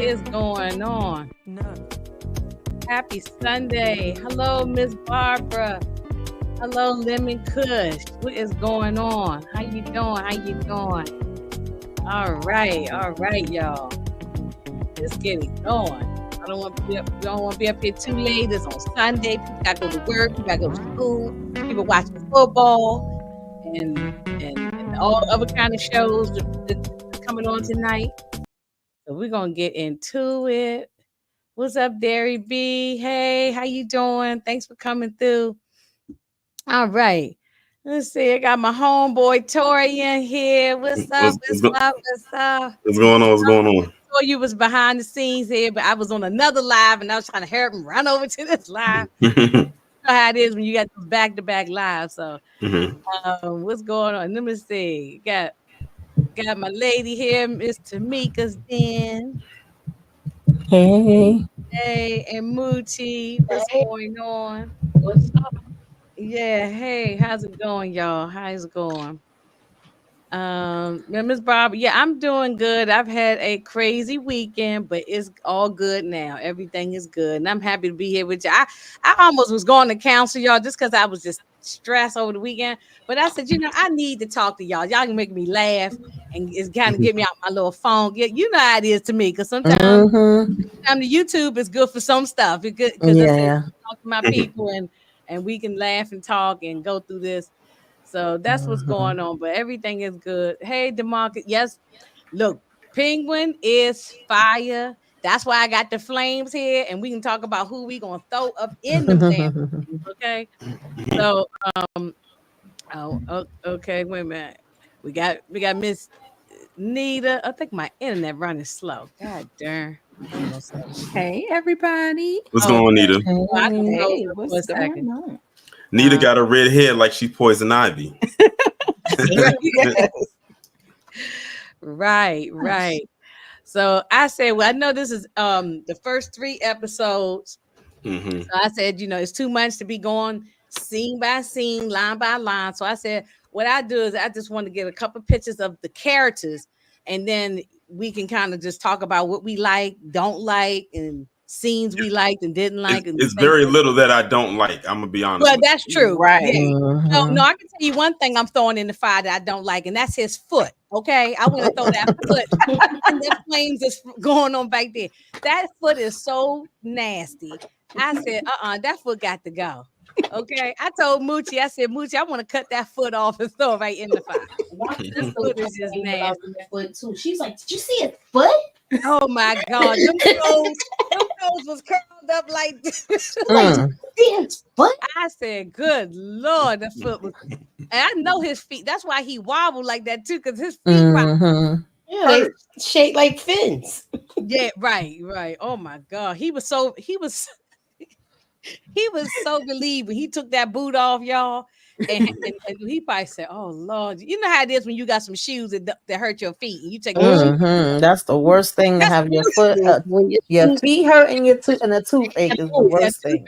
is going on? Happy Sunday. Hello, Miss Barbara. Hello, Lemon Kush. What is going on? How you doing? All right, y'all. Let's get it going. I don't want to be up here too late. It's on Sunday. People got to go to work. People got to go to school. People watching football and all other kind of shows that's coming on tonight. So we're gonna get into it. What's up, Derry B? Hey, how you doing? Thanks for coming through. All right. Let's see. I got my homeboy Tori in here. What's up? What's going on? I you was behind the scenes here, but I was on another live and I was trying to hurry him run over to this live. You know how it is when you got those back-to-back lives. So what's going on? Let me see. Got my lady here, Miss Tamika's in. Hey, and Moochie. What's going on? What's up? Yeah, hey, how's it going, y'all? How's it going? Miss Barbara, yeah, I'm doing good. I've had a crazy weekend, but it's all good now. Everything is good, and I'm happy to be here with you. I almost was going to counsel y'all just because I was just stressed over the weekend, but I said, I need to talk to y'all. Y'all can make me laugh, and it's kind of get me out my little phone. Yeah, you know how it is to me, because sometimes the YouTube is good for some stuff. It's good because I talk to my people and we can laugh and talk and go through this. So that's what's going on, but everything is good. Hey, DeMarcus, yes, look, Penguin is fire. That's why I got the Flames here, and we can talk about who we gonna throw up in them damn. Okay, so okay, wait a minute. We got Miss Nita. I think my internet running slow. God darn. Hey, everybody. What's going on, Nita? Hey, what's going on? Nita got a red head like she's Poison Ivy. Yes. Right. So I said, well, I know this is the first 3 episodes. So I said, it's too much to be going scene by scene, line by line. So I said, what I do is I just want to get a couple pictures of the characters, and then we can kind of just talk about what we like, don't like, and scenes we liked and didn't like. It's very little that I don't like. I'm gonna be honest. Well, that's true, right? Yeah. No, I can tell you one thing I'm throwing in the fire that I don't like, and that's his foot. Okay, I want to throw that foot. And the flames is going on back there. That foot is so nasty. I said, that foot got to go. Okay, I told Moochie, I said, Moochie, I want to cut that foot off and throw it right in the fire. This foot is just nasty. Too. She's like, did you see his foot? Oh my God, them toes was curled up like this. I said, good Lord, the foot was, and I know his feet. That's why he wobbled like that too, because his feet wobbled. Yeah, they shaped like fins. Yeah, right. Oh my God, he was so relieved when he took that boot off, y'all. And he probably said, "Oh Lord, you know how it is when you got some shoes that hurt your feet, and you take that's the worst thing to have your foot up. Your feet hurt and the toothache is the worst thing.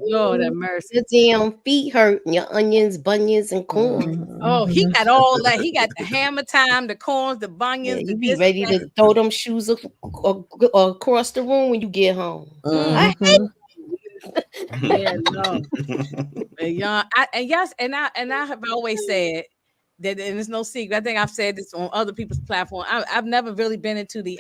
Lord have mercy. Your damn feet hurt, and your onions, bunions, and corn. Oh, he got all that. He got the hammer time, the corns, the bunions. You be ready to throw them shoes across the room when you get home. I hate yeah, no. And I have always said that, and it's no secret. I think I've said this on other people's platform. I've never really been into the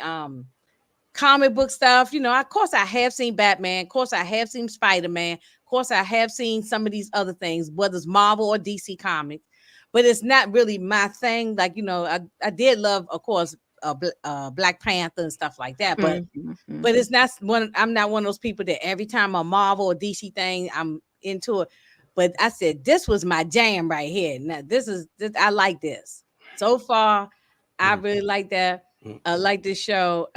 comic book stuff. Of course I have seen Batman, of course I have seen Spider-Man, of course I have seen some of these other things, whether it's Marvel or DC Comics, but it's not really my thing. Like, I did love, of course, Black Panther and stuff like that, but it's not one. I'm not one of those people that every time a Marvel or DC thing I'm into it. But I said this was my jam right here. Now this I like this so far. I really like that. I like this show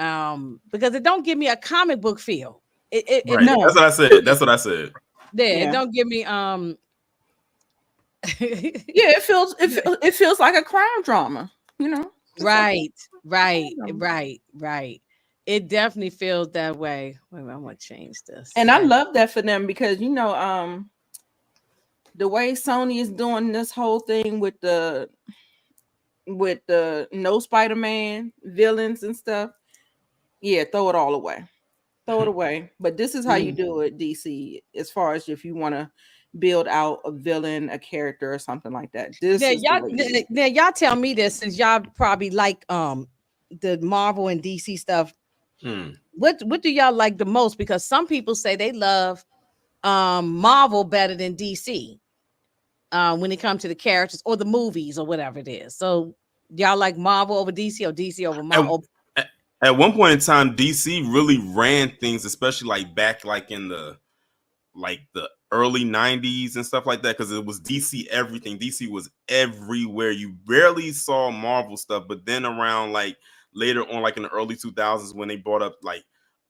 because it don't give me a comic book feel. No. That's what I said. It don't give me it feels like a crime drama, Right. It definitely feels that way. Wait a minute, I'm gonna change this. And I love that for them because the way Sony is doing this whole thing with the no Spider-Man villains and stuff, Yeah, throw it all away. Throw it away. But this is how you do it, DC, as far as if you want to build out a villain, a character, or something like that. This is y'all tell me this, since y'all probably like the Marvel and DC stuff. What do y'all like the most? Because some people say they love Marvel better than DC when it comes to the characters or the movies or whatever it is. So y'all like Marvel over DC or DC over Marvel? At one point in time, DC really ran things, especially like back like in the early 90s and stuff like that, because it was DC everything. DC was everywhere. You barely saw Marvel stuff, but then around like later on, like in the early 2000s, when they brought up like,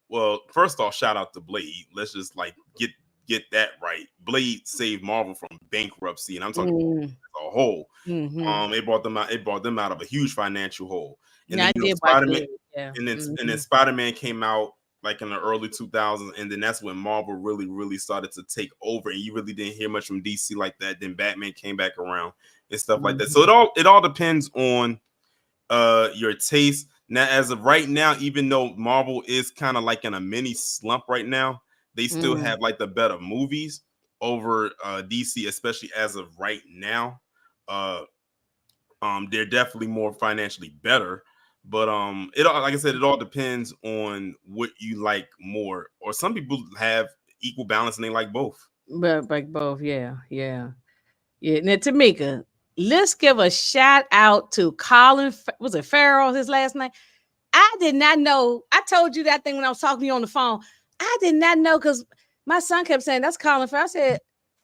well, first off, shout out to Blade. Let's just like get that right. Blade saved Marvel from bankruptcy, and I'm talking as a whole. It brought them out of a huge financial hole. And then, Spider-Man, and then Spider-Man came out like in the early 2000s, and then that's when Marvel really started to take over, and you really didn't hear much from DC like that. Then Batman came back around and stuff like that. So it all depends on your taste. Now, as of right now, even though Marvel is kind of like in a mini slump right now, they still have like the better movies over DC, especially as of right now. They're definitely more financially better. But it all, like I said, it all depends on what you like more. Or some people have equal balance and they like both. But like both, yeah. Now, Tamika, let's give a shout out to Colin. Was it Farrell? His last name? I did not know. I told you that thing when I was talking to you on the phone. I did not know, because my son kept saying that's Colin Farrell. I said,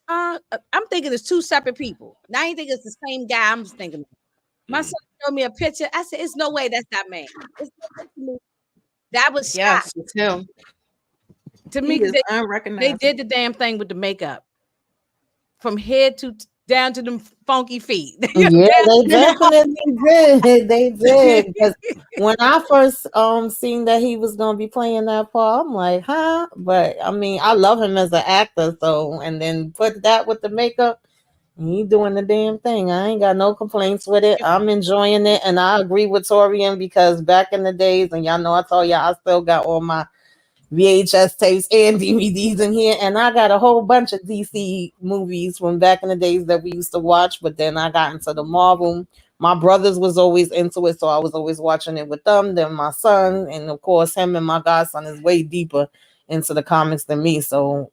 I'm thinking it's two separate people. Now I ain't think it's the same guy. I'm just thinking. My son showed me a picture. I said, "It's no way that's that man." That was yes, it's him. To me, they did the damn thing with the makeup from head to down to them funky feet. Yeah, they definitely did. They did. Because when I first seen that he was gonna be playing that part, I'm like, huh? But I mean, I love him as an actor, so and then put that with the makeup. He doing the damn thing. I ain't got no complaints with it. I'm enjoying it, and I agree with Torian, because back in the days, and y'all know I told y'all I still got all my VHS tapes and DVDs in here, and I got a whole bunch of DC movies from back in the days that we used to watch. But then I got into the Marvel. My brothers was always into it, so I was always watching it with them. Then my son, and of course him and my godson is way deeper into the comics than me, so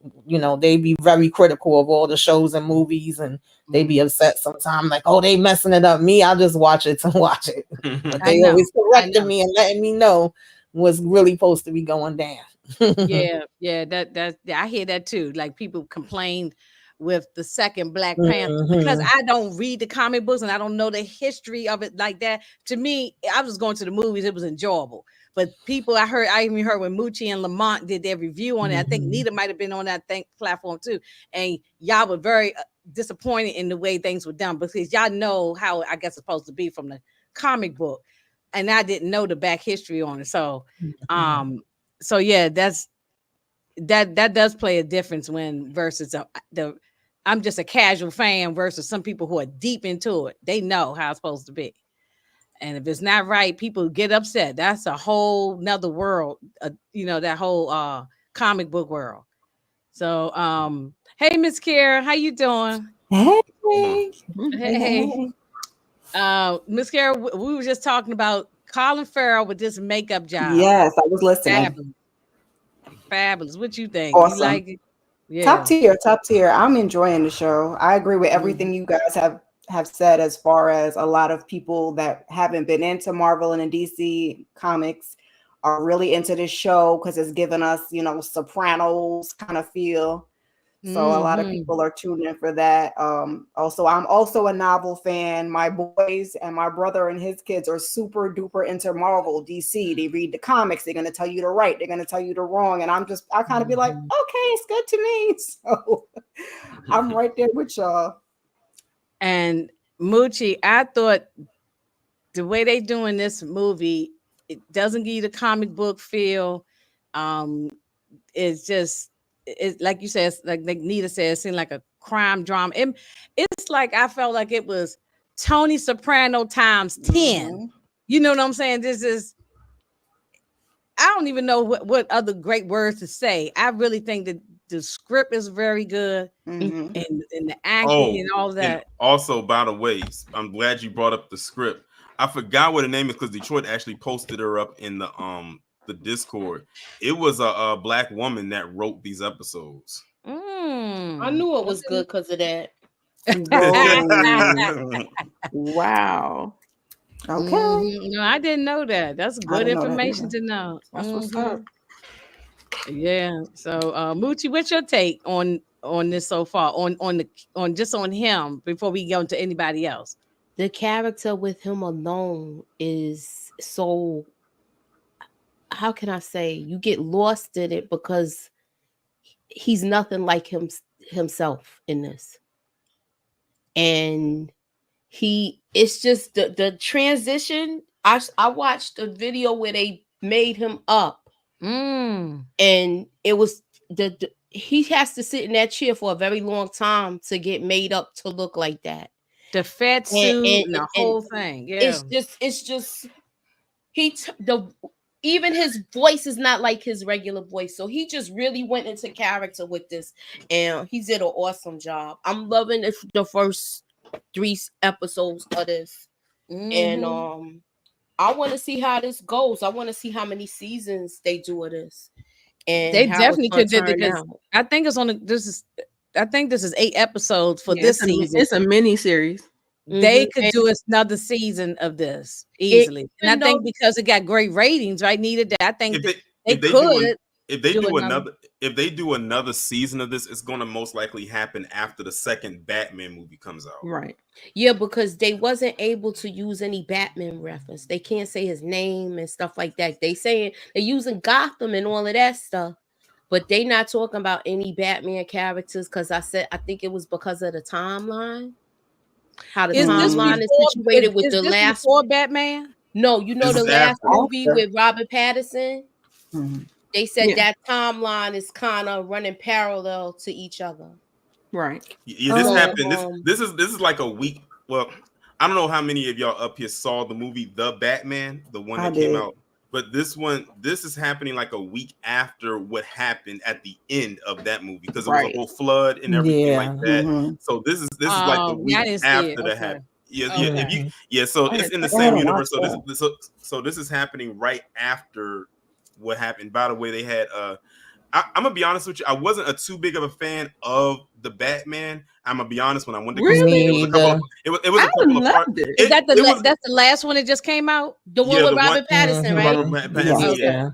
they be very critical of all the shows and movies, and they be upset sometimes, like, oh, they messing it up. Me, I'll just watch it to watch it. But they always correcting me and letting me know what's really supposed to be going down. yeah, that I hear that too. Like, people complained with the second Black Panther because I don't read the comic books and I don't know the history of it like that. To me, I was going to the movies, it was enjoyable. But people, I even heard when Moochie and Lamont did their review on it. I think Nita might have been on that platform too. And y'all were very disappointed in the way things were done, because y'all know how I guess it's supposed to be from the comic book. And I didn't know the back history on it. So, so yeah, that does play a difference when versus I'm just a casual fan versus some people who are deep into it. They know how it's supposed to be. And if it's not right, people get upset. That's a whole nother world, that whole comic book world. So, hey, Miss Kara, how you doing? Hey. Miss Kara, we were just talking about Colin Farrell with this makeup job. Yes, I was listening. Fabulous. What you think? Awesome. You like it? Yeah. Top tier. I'm enjoying the show. I agree with everything you guys have said, as far as a lot of people that haven't been into Marvel and DC comics are really into this show because it's given us, Sopranos kind of feel. So a lot of people are tuned in for that. Also, I'm also a novel fan. My boys and my brother and his kids are super duper into Marvel, DC. They read the comics. They're going to tell you the right. They're going to tell you the wrong. And I kind of be like, okay, it's good to me. So I'm right there with y'all. And Moochie, I thought the way they doing this movie, it doesn't give you the comic book feel. It's just, it's like you said, like Nita said, it seemed like a crime drama. It's like I felt like it was Tony Soprano times 10. You know what I'm saying? I don't even know what other great words to say. I really think that the script is very good, Mhm. and the acting and all and that. also, by the way, I'm glad you brought up the script. I forgot what the name is because Detroit actually posted her up in the Discord. It was a black woman that wrote these episodes. I knew it was good because of that. Whoa. Wow. Okay. No, I didn't know that. That's I good didn't know that information either. to know. That's what's up. Yeah. So, Moochie, what's your take on this so far? On just on him before we go into anybody else. The character with him alone is so, how can I say, you get lost in it because he's nothing like himself in this. And it's just the transition. I watched a video where they made him up, and it was he has to sit in that chair for a very long time to get made up to look like that. The fat suit and the whole thing. Yeah. It's just even his voice is not like his regular voice. So he just really went into character with this, and he did an awesome job. I'm loving the first 3 episodes of this. And I want to see how this goes. I want to see how many seasons they do of this. And they how definitely could turn because out. I think this is 8 episodes for this season. It's a mini series. They could do another season of this easily. And I think because it got great ratings, right? Needed that. I think if they do another season of this, it's going to most likely happen after the second Batman movie comes out. Right. Yeah, because they wasn't able to use any Batman reference. They can't say his name and stuff like that. They're using Gotham and all of that stuff, but they not talking about any Batman characters because I think it was because of the timeline. How the timeline is situated with the last before Batman? No, the last movie with Robert Pattinson. Mhm. They said that timeline is kind of running parallel to each other. Right. Yeah, this happened. This is like a week. Well, I don't know how many of y'all up here saw the movie The Batman, the one that came out. But this is happening like a week after what happened at the end of that movie because it was a whole flood and everything like that. Mhm. So this is like the week after that happened. Yeah, so it's in the same universe. So this is happening right after what happened. By the way, they had I'm gonna be honest with you. I wasn't too big of a fan of the Batman. I'm gonna be honest. When I went to go see it was a couple of it was a couple of parts. That's the last one that just came out? The one with Robert Pattinson, right? Robert Pattinson, Yeah.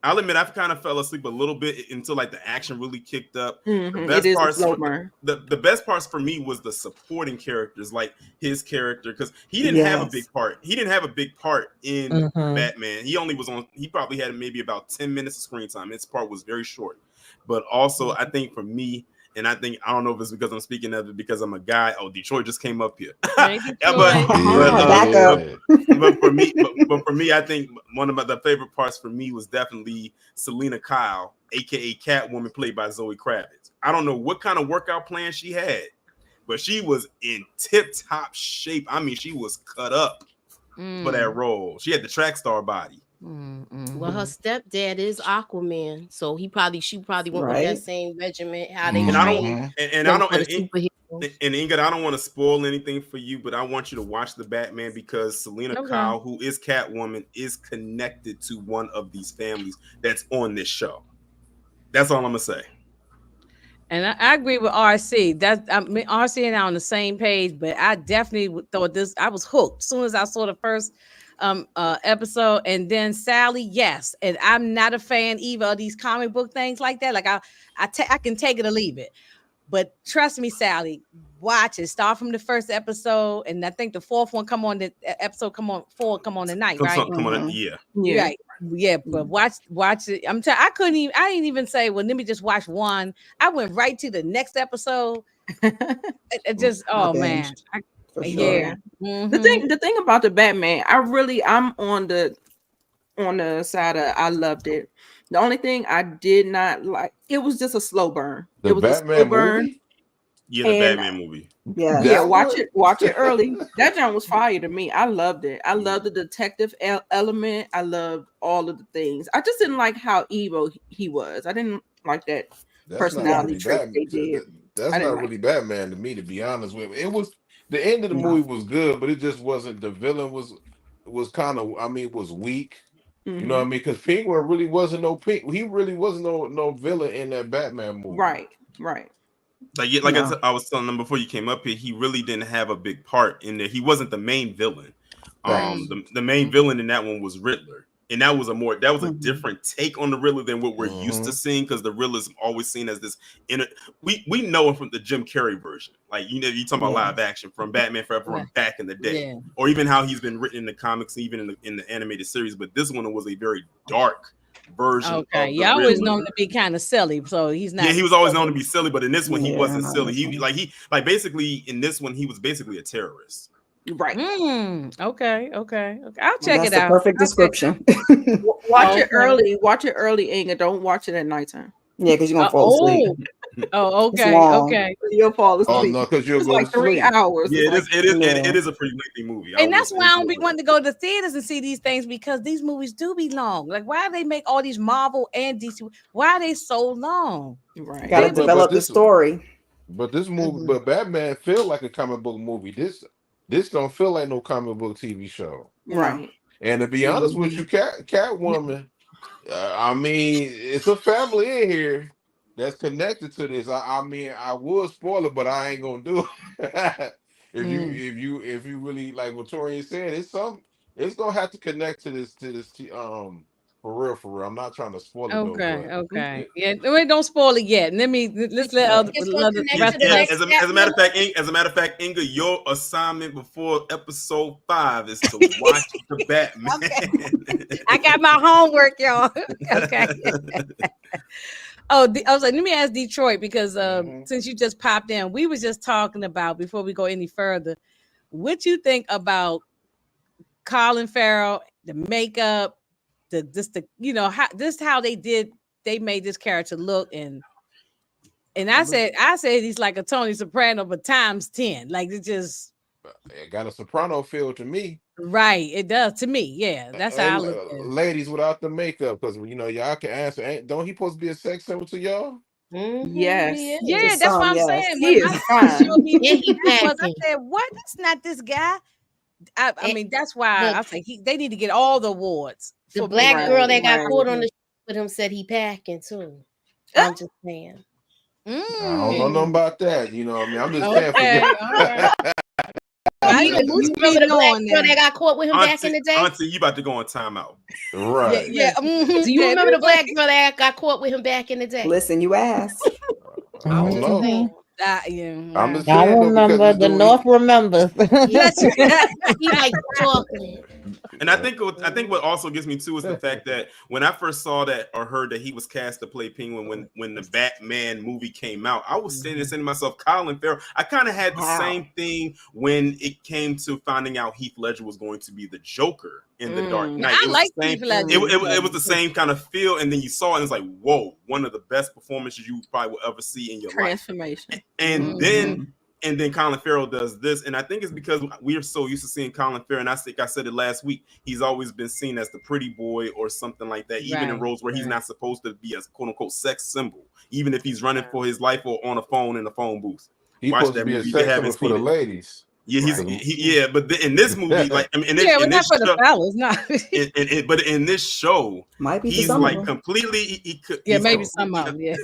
I'll admit I kind of fell asleep a little bit until like the action really kicked up. Mm-hmm. The best parts for me was the supporting characters, like his character, because he didn't have a big part. He didn't have a big part in Batman. He probably had maybe about 10 minutes of screen time. His part was very short. But also, I think for me, and I don't know if it's because I'm speaking of it because I'm a guy. Oh, Detroit just came up here. But for me, I think one of the favorite parts for me was definitely Selena Kyle, aka Catwoman, played by Zoe Kravitz. I don't know what kind of workout plan she had, but she was in tip-top shape. I mean, she was cut up for that role. She had the track star body. Well, her stepdad is Aquaman, so she probably went with that same regiment. How they train. And Ingrid, I don't want to spoil anything for you, but I want you to watch the Batman because Selena Kyle, who is Catwoman, is connected to one of these families that's on this show. That's all I'm gonna say. And I agree with RC. RC and I on the same page, but I definitely thought this. I was hooked as soon as I saw the first episode, and then Sally, yes. And I'm not a fan either of these comic book things like that. Like I can take it or leave it. But trust me, Sally, watch it. Start from the first episode, and I think the fourth one come on tonight, right? Come on, yeah. Right. Yeah, but watch it. I didn't even say, well, let me just watch one. I went right to the next episode. It just, oh man. Yeah. The thing about the Batman, I'm on the side of I loved it. The only thing I did not like, it was just a slow burn. The Batman movie? Yeah, the And- Batman movie. Yeah. Yeah, watch it early. That jump was fire to me. I loved it. I loved the detective element. I loved all of the things. I just didn't like how evil he was. I didn't like that personality trait they did. That's not really Batman to me, to be honest with you. It was the end of the movie was good, but it just wasn't. The villain was kind of, I mean, was weak. You know what I mean? Because Penguin really wasn't no he really wasn't no villain in that Batman movie. Right. Like I was telling them before you came up here, he really didn't have a big part in there. He wasn't the main villain. The main villain in that one was Riddler, and that was a different take on the Riddler than what we're used to seeing, because the Riddler is always seen as this we know him from the Jim Carrey version, like you talking about live action from Batman Forever from back in the day, or even how he's been written in the comics, even in the animated series. But this one was a very dark version. Okay, you always known to be kind of silly, so he's not. Yeah, he was always known to be silly, but in this one he wasn't silly. He basically in this one he was basically a terrorist. Right. Okay. I'll check That's it out. The perfect description. Watch it early. Watch it early, Inga. Don't watch it at nighttime. Yeah, because you're gonna fall asleep. Oh, okay. You'll fall asleep. Oh no, because you'll go like to sleep. 3 hours. Yeah, it is a pretty lengthy movie. And that's why I don't be wanting to go to theaters and see these things, because these movies do be long. Like, why do they make all these Marvel and DC? Why are they so long? Right. Got to develop the story. But this movie, but Batman feel like a comic book movie. This don't feel like no comic book TV show. Right. And to be honest with you, Catwoman, I mean, it's a family in here that's connected to this. I mean, I would spoil it, but I ain't gonna do it. if you really, like what Torian said, it's gonna have to connect to this for real. I'm not trying to spoil it. Okay. Yeah, wait, don't spoil it yet. Let's let other as a matter of fact, Inga, your assignment before episode 5 is to watch the Batman. I got my homework, y'all. Okay. I was like, let me ask Detroit, because since you just popped in, we was just talking about, before we go any further, what you think about Colin Farrell, the makeup, how they made this character look, and I said he's like a Tony Soprano but times 10. Like, it got a Soprano feel to me. Right, it does to me. Yeah, that's how I look at it. Ladies without the makeup, because y'all can answer. Don't he supposed to be a sex symbol to y'all? Yes. Yeah, that's what I'm saying. He is fine. I said, what? That's not this guy. I mean, that's why I say they need to get all the awards. The black girl that got caught on the show with him said he packing too. I'm just saying. I don't know nothing about that. You know what I mean? I'm just saying. You remember the black girl that got caught with him back in the day? Auntie, you about to go on timeout. Right. Yeah. Do you remember the black girl that got caught with him back in the day? Listen, you asked. I don't know. I'm just I remember. The North remembers. He like chocolate. And I think what also gets me too is the fact that when I first saw that or heard that he was cast to play Penguin when the Batman movie came out, I was saying to myself, Colin Farrell. I kind of had the same thing when it came to finding out Heath Ledger was going to be the Joker in The Dark Knight. I like Heath Ledger. It was the same kind of feel, and then you saw it, and it's like, whoa, one of the best performances you probably will ever see in your Transformation. life. And then Colin Farrell does this, and I think it's because we are so used to seeing Colin Farrell, and I think I said it last week, he's always been seen as the pretty boy or something like that, even in roles where he's not supposed to be a quote-unquote sex symbol, even if he's running for his life or on a phone in a phone booth. He's supposed to be a sex symbol for the ladies. Yeah, but in this movie, like, I mean, in but not for the fellas, not. But in this show, might be he's like completely. Maybe some of them. Yeah,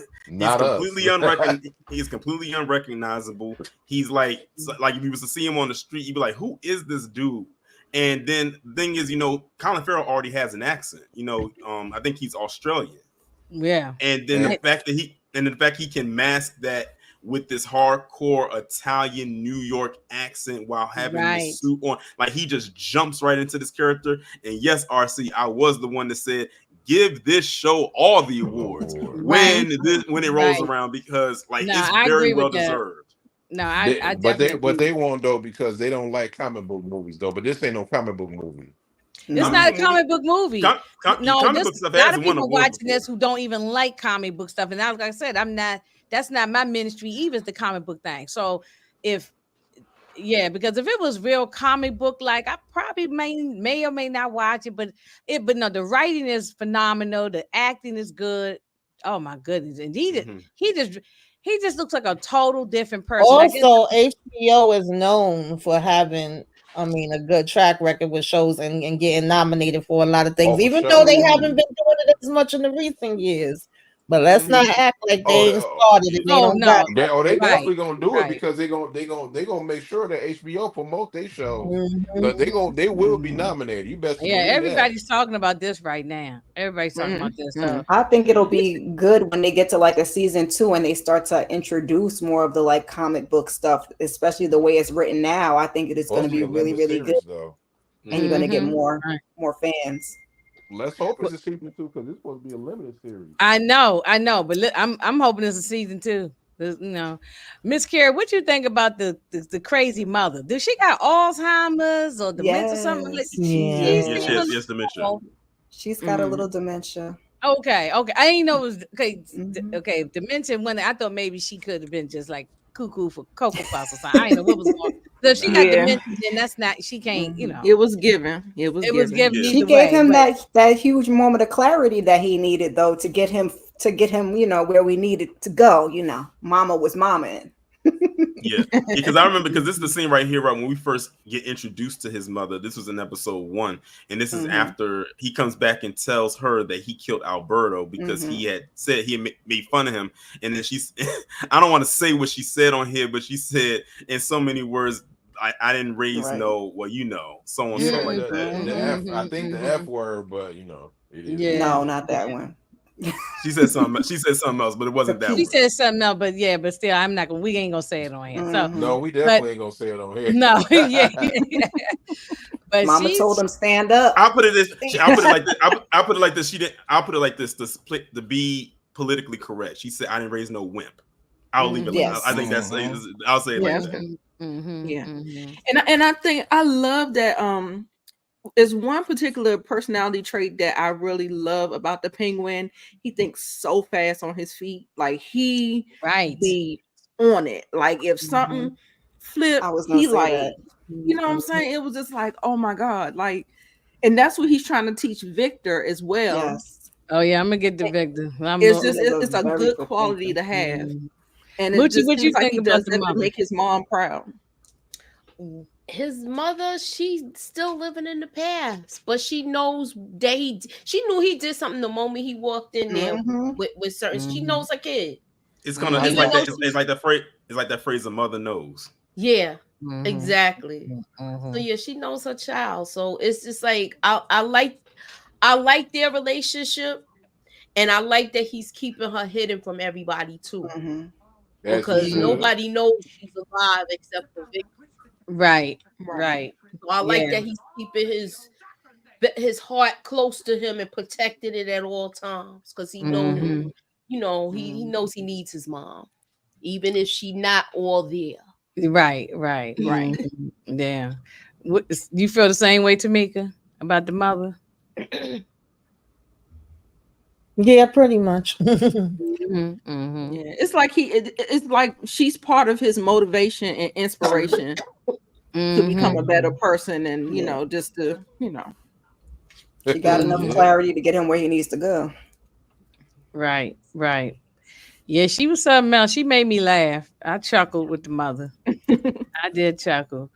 he's completely unrecognizable. He's like if you was to see him on the street, you'd be like, "Who is this dude?" And then the thing is, Colin Farrell already has an accent. I think he's Australian. Yeah, and then the fact that he can mask that with this hardcore Italian New York accent while having the suit on, like, he just jumps right into this character. And yes, RC, I was the one that said, give this show all the awards when it rolls around, because it's very well deserved. No, I but they won't, though, because they don't like comic book movies, though. But this ain't no comic book movie. It's not a comic book movie. Comic book stuff a lot has of people watching this who don't even like comic book stuff. And like I said, I'm not that's not my ministry, even the comic book thing. So if because if it was real comic book, like I probably may or may not watch it, but no, the writing is phenomenal, the acting is good. Oh my goodness. And he just looks like a total different person. Also, HBO is known for having, I mean, a good track record with shows and getting nominated for a lot of things, even though they haven't been doing it as much in the recent years. But let's not act like they ain't started it. They don't got they definitely gonna do it because they gonna make sure that HBO promote their shows. Because they will be nominated. You best believe everybody's talking about this right now. Everybody's talking about this. So I think it'll be good when they get to like a season 2 and they start to introduce more of the like comic book stuff, especially the way it's written now. I think it is going to be really, really good. Though. And you're going to get more fans. Let's hope it's a season 2 because it's supposed to be a limited series. I know, but I'm hoping it's a season 2. You know, Miss Carrie, what you think about the crazy mother? Does she got Alzheimer's or dementia? Something like yes, dementia. She's got a little dementia. Okay. I didn't know it was okay. Dementia. When I thought maybe she could have been just like cuckoo for Cocoa Puffs or something. I didn't know what was going on. So if she got dementia, then that's not. She can't. You know, it was given. It was given. She gave him that huge moment of clarity that he needed, though, to get him, you know, where we needed to go. You know, Mama was Mama. Because I remember, because this is the scene right here, right when we first get introduced to his mother. This was in episode 1, and this is after he comes back and tells her that he killed Alberto because he had said he had made fun of him, and then she's I don't want to say what she said on here, but she said in so many words, I didn't raise so on so like that. I think the F word, but you know, no, not that one. She said something. She said something else, but it wasn't that. She said something else, but still, I'm not gonna. We ain't gonna say it on here. So no, we definitely ain't gonna say it on here. No, But Mama told him stand up. I'll put it like this. I'll put it like this. She didn't. I'll put it like this to be politically correct. She said, "I didn't raise no wimp." I'll leave it. Yes. I think that's. I'll say it like that. And I think I love that. There's one particular personality trait that I really love about the Penguin. He thinks so fast on his feet. Like he be on it. Like if something flipped, he like that. You know what I'm saying? It was just like, oh my God. Like, and that's what he's trying to teach Victor as well. Yes. Oh yeah, I'm gonna get to Victor. It's a good quality to have. And it just seems like he does that to make his mom proud. His mother, she's still living in the past, but she knows that she knew he did something the moment he walked in there with certain. She knows a kid. It's like that phrase a mother knows. Yeah, exactly. So yeah, she knows her child. So it's just like I like their relationship, and I like that he's keeping her hidden from everybody too, because nobody knows she's alive except for Victor. Right. So I like that he's keeping his heart close to him and protecting it at all times because he knows, you know, he knows he needs his mom, even if she not all there. Right. Yeah. You feel the same way, Tamika, about the mother? Yeah, pretty much. Yeah, it's like it's like she's part of his motivation and inspiration to become a better person, and you know, just to she got enough clarity to get him where he needs to go. Right. Yeah, she was something else. She made me laugh. I chuckled with the mother. I did chuckle.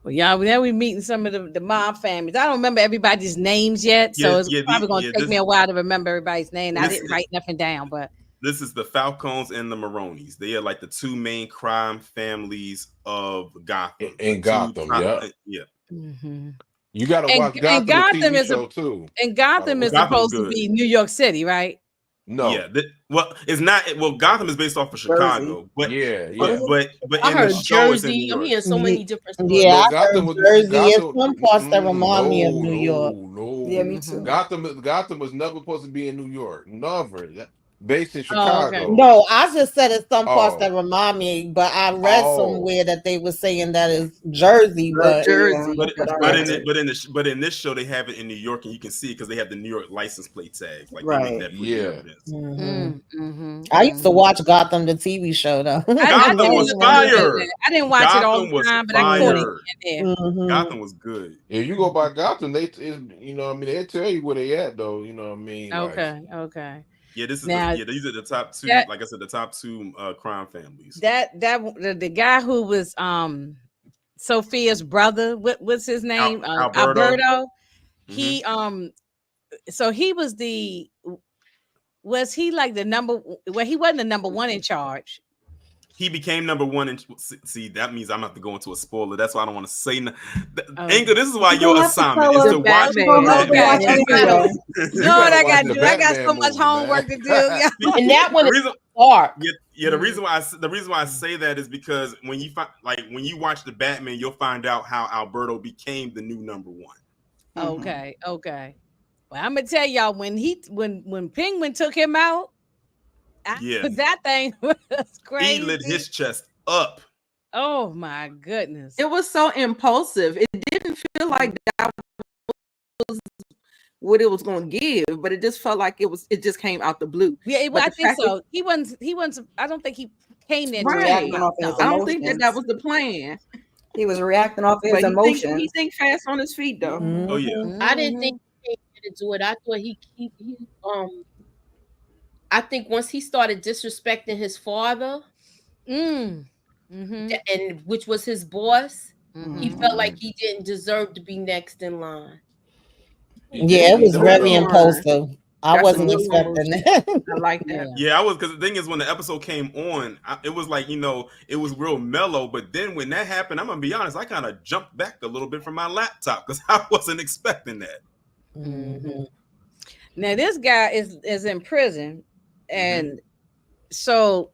Well, y'all, now we meeting some of the mob families. I don't remember everybody's names yet, so it's probably going to take me a while to remember everybody's name. I didn't write nothing down, but this is the Falcons and the Maronis. They are like the two main crime families of Gotham. In Gotham, yeah. You got to watch Gotham, and Gotham TV is show too. And Gotham is supposed to be New York City, right? No, it's not. Well, Gotham is based off of Chicago, but but I heard Jersey. I'm hearing so many different stories. Yeah, Gotham was Jersey. And some parts that remind me of New York. Yeah, me too. Gotham was never supposed to be in New York. Never. based in Oh, okay. Chicago. No, I just said it's some parts that Oh, remind me, but I read oh, somewhere that they were saying that is Jersey, but Jersey. But That's but what I in heard. it, but in this show they have it in New York, and you can see it because they have the New York license plate tag. Like they make Right. that pretty yeah. evidence. I used to watch Gotham, the TV show, though. Gotham was fire. I didn't watch it all Gotham the was time, but I caught it fire. in there. Gotham was good. If you go by Gotham, you know what I mean, they tell you where they at though. You know what I mean? Like, Okay. Yeah, this is Now, these are the top two. that- Like I said, the top two crime families. The guy who was Sophia's brother, what's his name? Alberto. Alberto. He so he was he like the number? Well, he wasn't the number one in charge. He became number one. And see, that means I'm gonna have to go into a spoiler. That's why I don't want to say. Anger, this is why your assignment is to watch Batman. You know what I got to do? I got so much homework to do. And that one is dark. Yeah, the reason why I say that is because when you when you watch the Batman, you'll find out how Alberto became the new number one. Okay. Well, I'm gonna tell y'all when Penguin took him out. That thing was crazy. He lit his chest up. Oh my goodness! It was so impulsive. It didn't feel like that was what it was going to give, but it just felt like it just came out the blue. Yeah, I think so. He wasn't. I don't think he came there. Right. I don't think that was the plan. He was reacting off his emotions. He think fast on his feet though. Oh yeah. I didn't think he came to do it. I thought he I think once he started disrespecting his father, and which was his boss, he felt like he didn't deserve to be next in line. Yeah, it was very impulsive. I wasn't expecting that. I like that. Yeah, I was, because the thing is, when the episode came on, it was like, it was real mellow. But then when that happened, I'm gonna be honest, I kind of jumped back a little bit from my laptop because I wasn't expecting that. Now this guy is in prison, and so,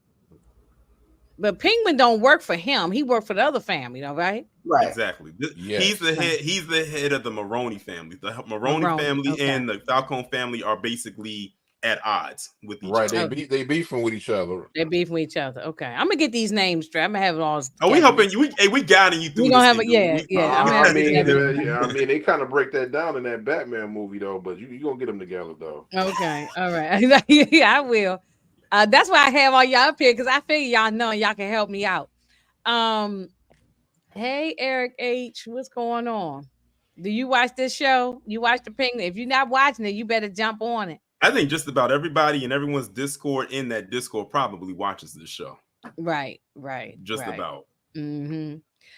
but Penguin don't work for him. He worked for the other family, right? Right. Exactly. He's the head. He's the head of the Maroney family. The Maroney family and the Falcone family are basically at odds with each other. Right. They beefing with each other. They beefing with each other. Okay. I'm gonna get these names straight. I'm gonna have it all. Oh, we helping you. We guiding you through. We gonna have I mean, they kind of break that down in that Batman movie though, but you gonna get them together though. Okay. All right. Yeah, I will. That's why I have all y'all up here, because I figure y'all know y'all can help me out. Hey, Eric H, what's going on? Do you watch this show? You watch the Penguin? If you're not watching it, you better jump on it. I think just about everybody in everyone's Discord in that Discord probably watches this show. Right. Just about.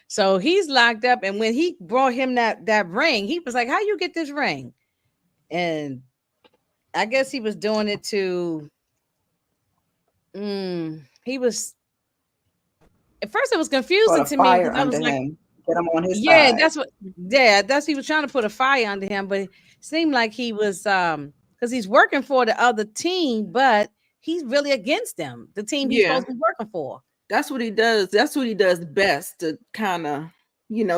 So he's locked up, and when he brought him that ring, he was like, "How you get this ring?" And I guess he was doing it to. He was. At first, it was confusing to me. I was like, get him on his side. That's he was trying to put a fire under him, but it seemed like he was because he's working for the other team, but he's really against them, the team he's supposed to be working for. That's what he does. That's what he does best, to kind of,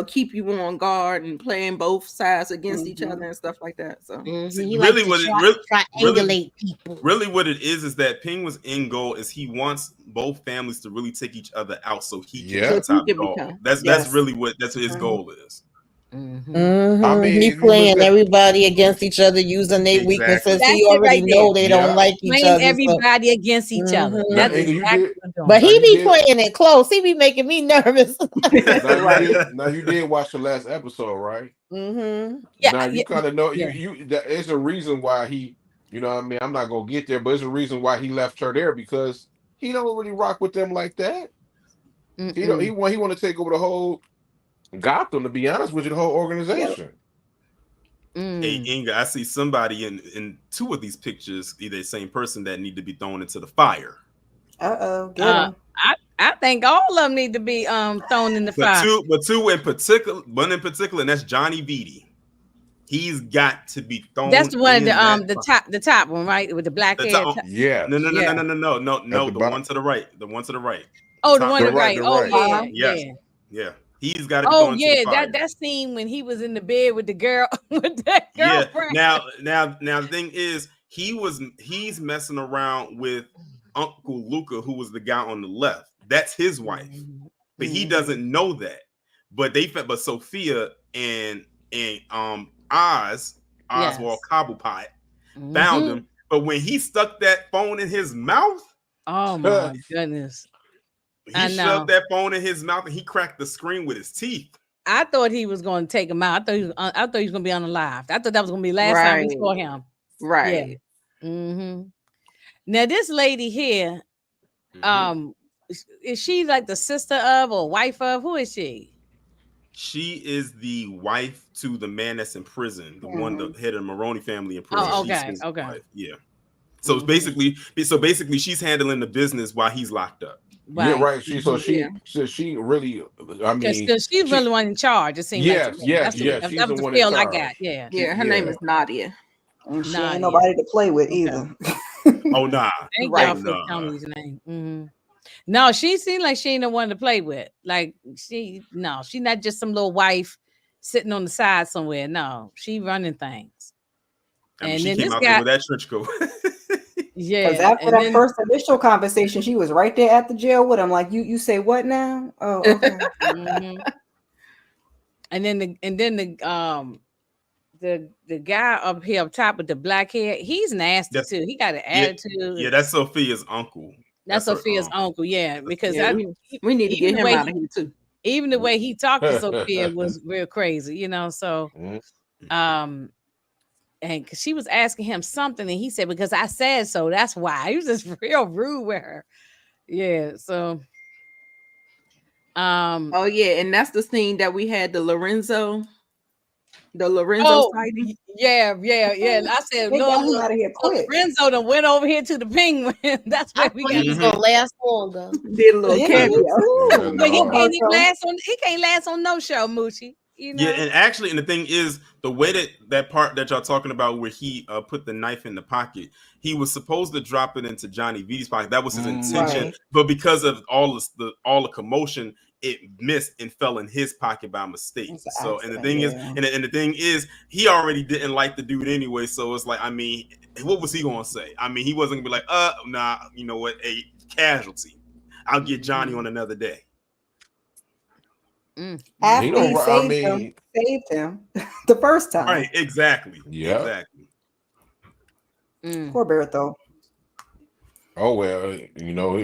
keep you on guard and playing both sides against each other and stuff like that. So really, triangulate people. Really, what it is that Penguin's end goal is he wants both families to really take each other out, so he can get top dog. That's really what his goal is. I mean, he playing everybody against each other, using their weaknesses. He already know they don't like each other. Everybody against each other. That's exactly but he be playing it close. He be making me nervous. Now you did watch the last episode, right? Yeah. Now you kind of know there's a reason why he. You know what I mean? I'm not gonna get there, but there's a reason why he left her there, because he don't really rock with them like that. He want to take over the whole Gotham, to be honest with you, the whole organization. Hey, Inga, I see somebody in two of these pictures, either the same person, that need to be thrown into the fire. I think all of them need to be thrown in the fire. Two in particular, one in particular, and that's Johnny Vitti. He's got to be thrown. That's the one, the top one, right, with the black hair. Yeah. No. The one to the right. The one to the right. Oh, the one to the right. Oh, yeah. He's got to. Oh yeah, that scene when he was in the bed with the girl, with that girlfriend. Yeah. Now the thing is, he's messing around with Uncle Luca, who was the guy on the left. That's his wife, but he doesn't know that. But Sophia and Oswald Cobblepot found him. But when he stuck that phone in his mouth, oh my goodness, he shoved that phone in his mouth and he cracked the screen with his teeth. I thought he was going to take him out. I thought he was going to be unalived. I thought that was going to be the last time we saw him. Right. Yeah. Now this lady here, is she like the sister of or wife of? Who is she? She is the wife to the man that's in prison, the one the head of the Maroney family in prison. Oh, okay, wife. Yeah. So basically, she's handling the business while he's locked up. Right. Yeah, right. She really, I mean, because she's really one in charge. It seems yes, like yes. That was the feel I got. Yeah. Her name is Nadia. And she ain't nobody to play with either. Oh nah. Thank y'all for telling me his name. No, she seemed like she ain't the one to play with. Like she's not just some little wife sitting on the side somewhere. No, she running things. I mean, she came out there with that trench coat. Yeah. Because after that first initial conversation, she was right there at the jail with him. Like, you say what now? Oh, okay. And then the guy up here up top with the black hair, he's nasty too. He got an attitude. Yeah, that's Sophia's uncle. That's Sophia's uncle, because we need to get him out of here too. Even the way he talked to Sophia was real crazy, So, and because she was asking him something, and he said, "Because I said so." That's why he was just real rude with her. Yeah. So, oh yeah, and that's the scene that we had the Lorenzo sighting. Yeah. I said, no, out of here quick. Lorenzo done went over here to the Penguin. That's where we got. He's gonna last longer. Did a little cameo. But he can't last on no show, Moochie. Yeah, and actually, and the thing is, the way that part that y'all talking about where he put the knife in the pocket, he was supposed to drop it into Johnny V's pocket. That was his intention, but because of all the commotion, it missed and fell in his pocket by mistake. So, and the thing is, and the thing is, he already didn't like the dude anyway. So it's like, I mean, what was he gonna say? I mean, he wasn't gonna be like, nah, you know what, a casualty. I'll get Johnny on another day. After he saved him the first time. Right, exactly. Yeah. Exactly. Poor Bertho. Oh well,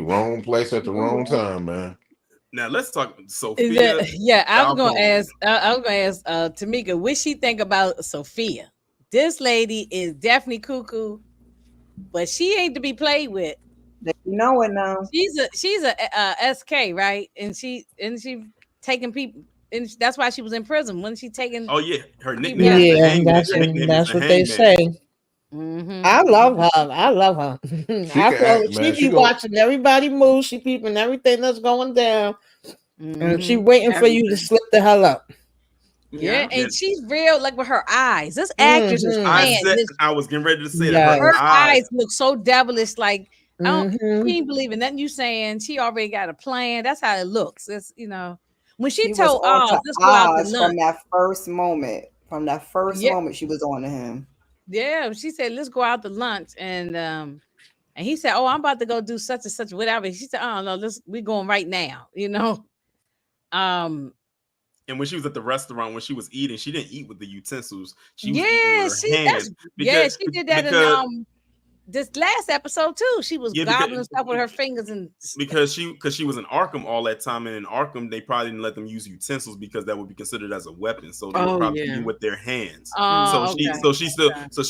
wrong place at the wrong time, man. Now let's talk Sophia. I was gonna ask Tamika, what she think about Sophia? This lady is definitely cuckoo, but she ain't to be played with. You know it now. She's a SK, right? And she taking people, and that's why she was in prison. When she taking? Oh yeah, her nickname. Yeah, that's what they say. I love her. She be watching everybody move. She peeping everything that's going down, and she waiting for you to slip the hell up. Yeah, and she's real, like with her eyes. This actress is I was getting ready to say that her eyes look so devilish. Like I can't believe in nothing you saying. She already got a plan. That's how it looks. It's when she told Oz, let's go out to lunch. From that first moment, she was on to him. Yeah, she said, let's go out to lunch. And he said, oh, I'm about to go do such and such, whatever. She said, oh no, we're going right now, And when she was at the restaurant, when she was eating, she didn't eat with the utensils. She was eating with her hands. She did that in this last episode too. She was gobbling stuff with her fingers, and because she was in Arkham all that time, and in Arkham they probably didn't let them use utensils because that would be considered as a weapon. So they would probably eat with their hands. She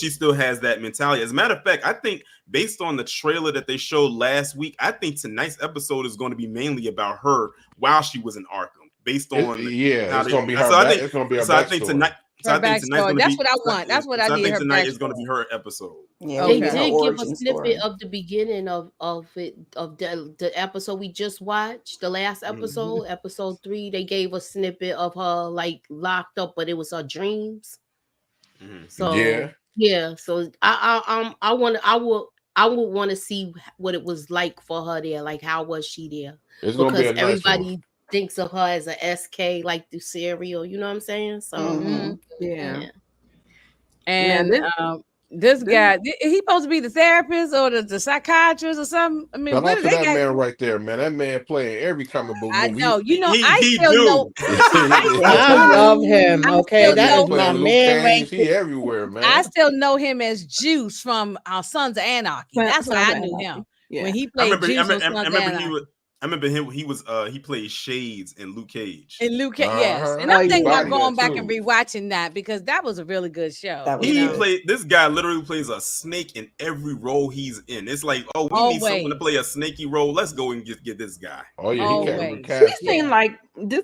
still has that mentality. As a matter of fact, I think based on the trailer that they showed last week, I think tonight's episode is going to be mainly about her while she was in Arkham. Based on it's going to be her. It's going to be her. So I think tonight. So I think tonight's that's what I want. That's what I need. I think tonight is going to be her episode. Yeah, they did give a snippet of the beginning of the episode we just watched. The last episode, episode 3, they gave a snippet of her like locked up, but it was her dreams. So so I would want to see what it was like for her there. Like, how was she there? It's going to be a nice everybody one. Thinks of her as a SK, like the cereal, you know what I'm saying? So yeah. And This guy, is he supposed to be the therapist or the psychiatrist or something? I mean, Shout what out do to they that got? man right there, man. That man playing every comic book I movie. know. You know, I He still know. do. I love him. I Okay, still that know is my playing Luke man right Cage. He everywhere, I man. still know him as Juice from Sons of Anarchy. That's why Sons I of knew Anarchy. him Yeah. when he I played remember. Juice on Sons I of remember Anarchy. he played Shades in Luke Cage. And Luke, yes, and Oh, I'm thinking yeah. about going back and rewatching that because that was a really good show. That was He good. played. This guy literally plays a snake in every role he's in. It's like, oh, we need someone to Always. play a snaky role. Let's go and get this guy. Oh yeah, he Always. cast. She seemed like this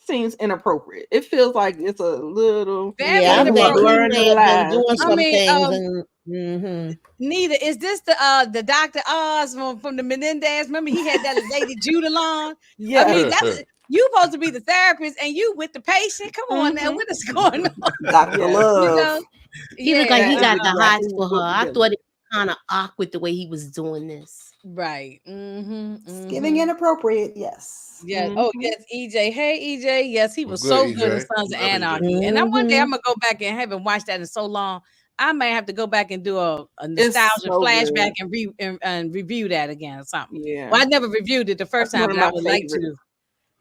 seems inappropriate. It feels like it's a little. Very Yeah, I think Everyone he learn may to have been laugh. doing I some mean, things and Neither is this the Dr. Oz from the Menendez. Remember, he had that lady Judalon. Yeah. I mean, that's you supposed to be the therapist and you with the patient. Come on now, what is going on? Dr. Yeah. Love. You know, He looked like he Yeah, got it the was like hots it for was her. put I together. thought it was kind of awkward the way he was doing this. right. It's giving inappropriate, yes. Yeah. Oh, yes, EJ. Hey, EJ. Yes, he was What's so good, good in EJ? Sons of Love EJ. Anarchy. And I one day I'm gonna go back and haven't watched that in so long. I may have to go back and do a nostalgia so flashback good. and review that again or something. Yeah. Well, I never reviewed it the first That's time, one but of I my would like to. favorites.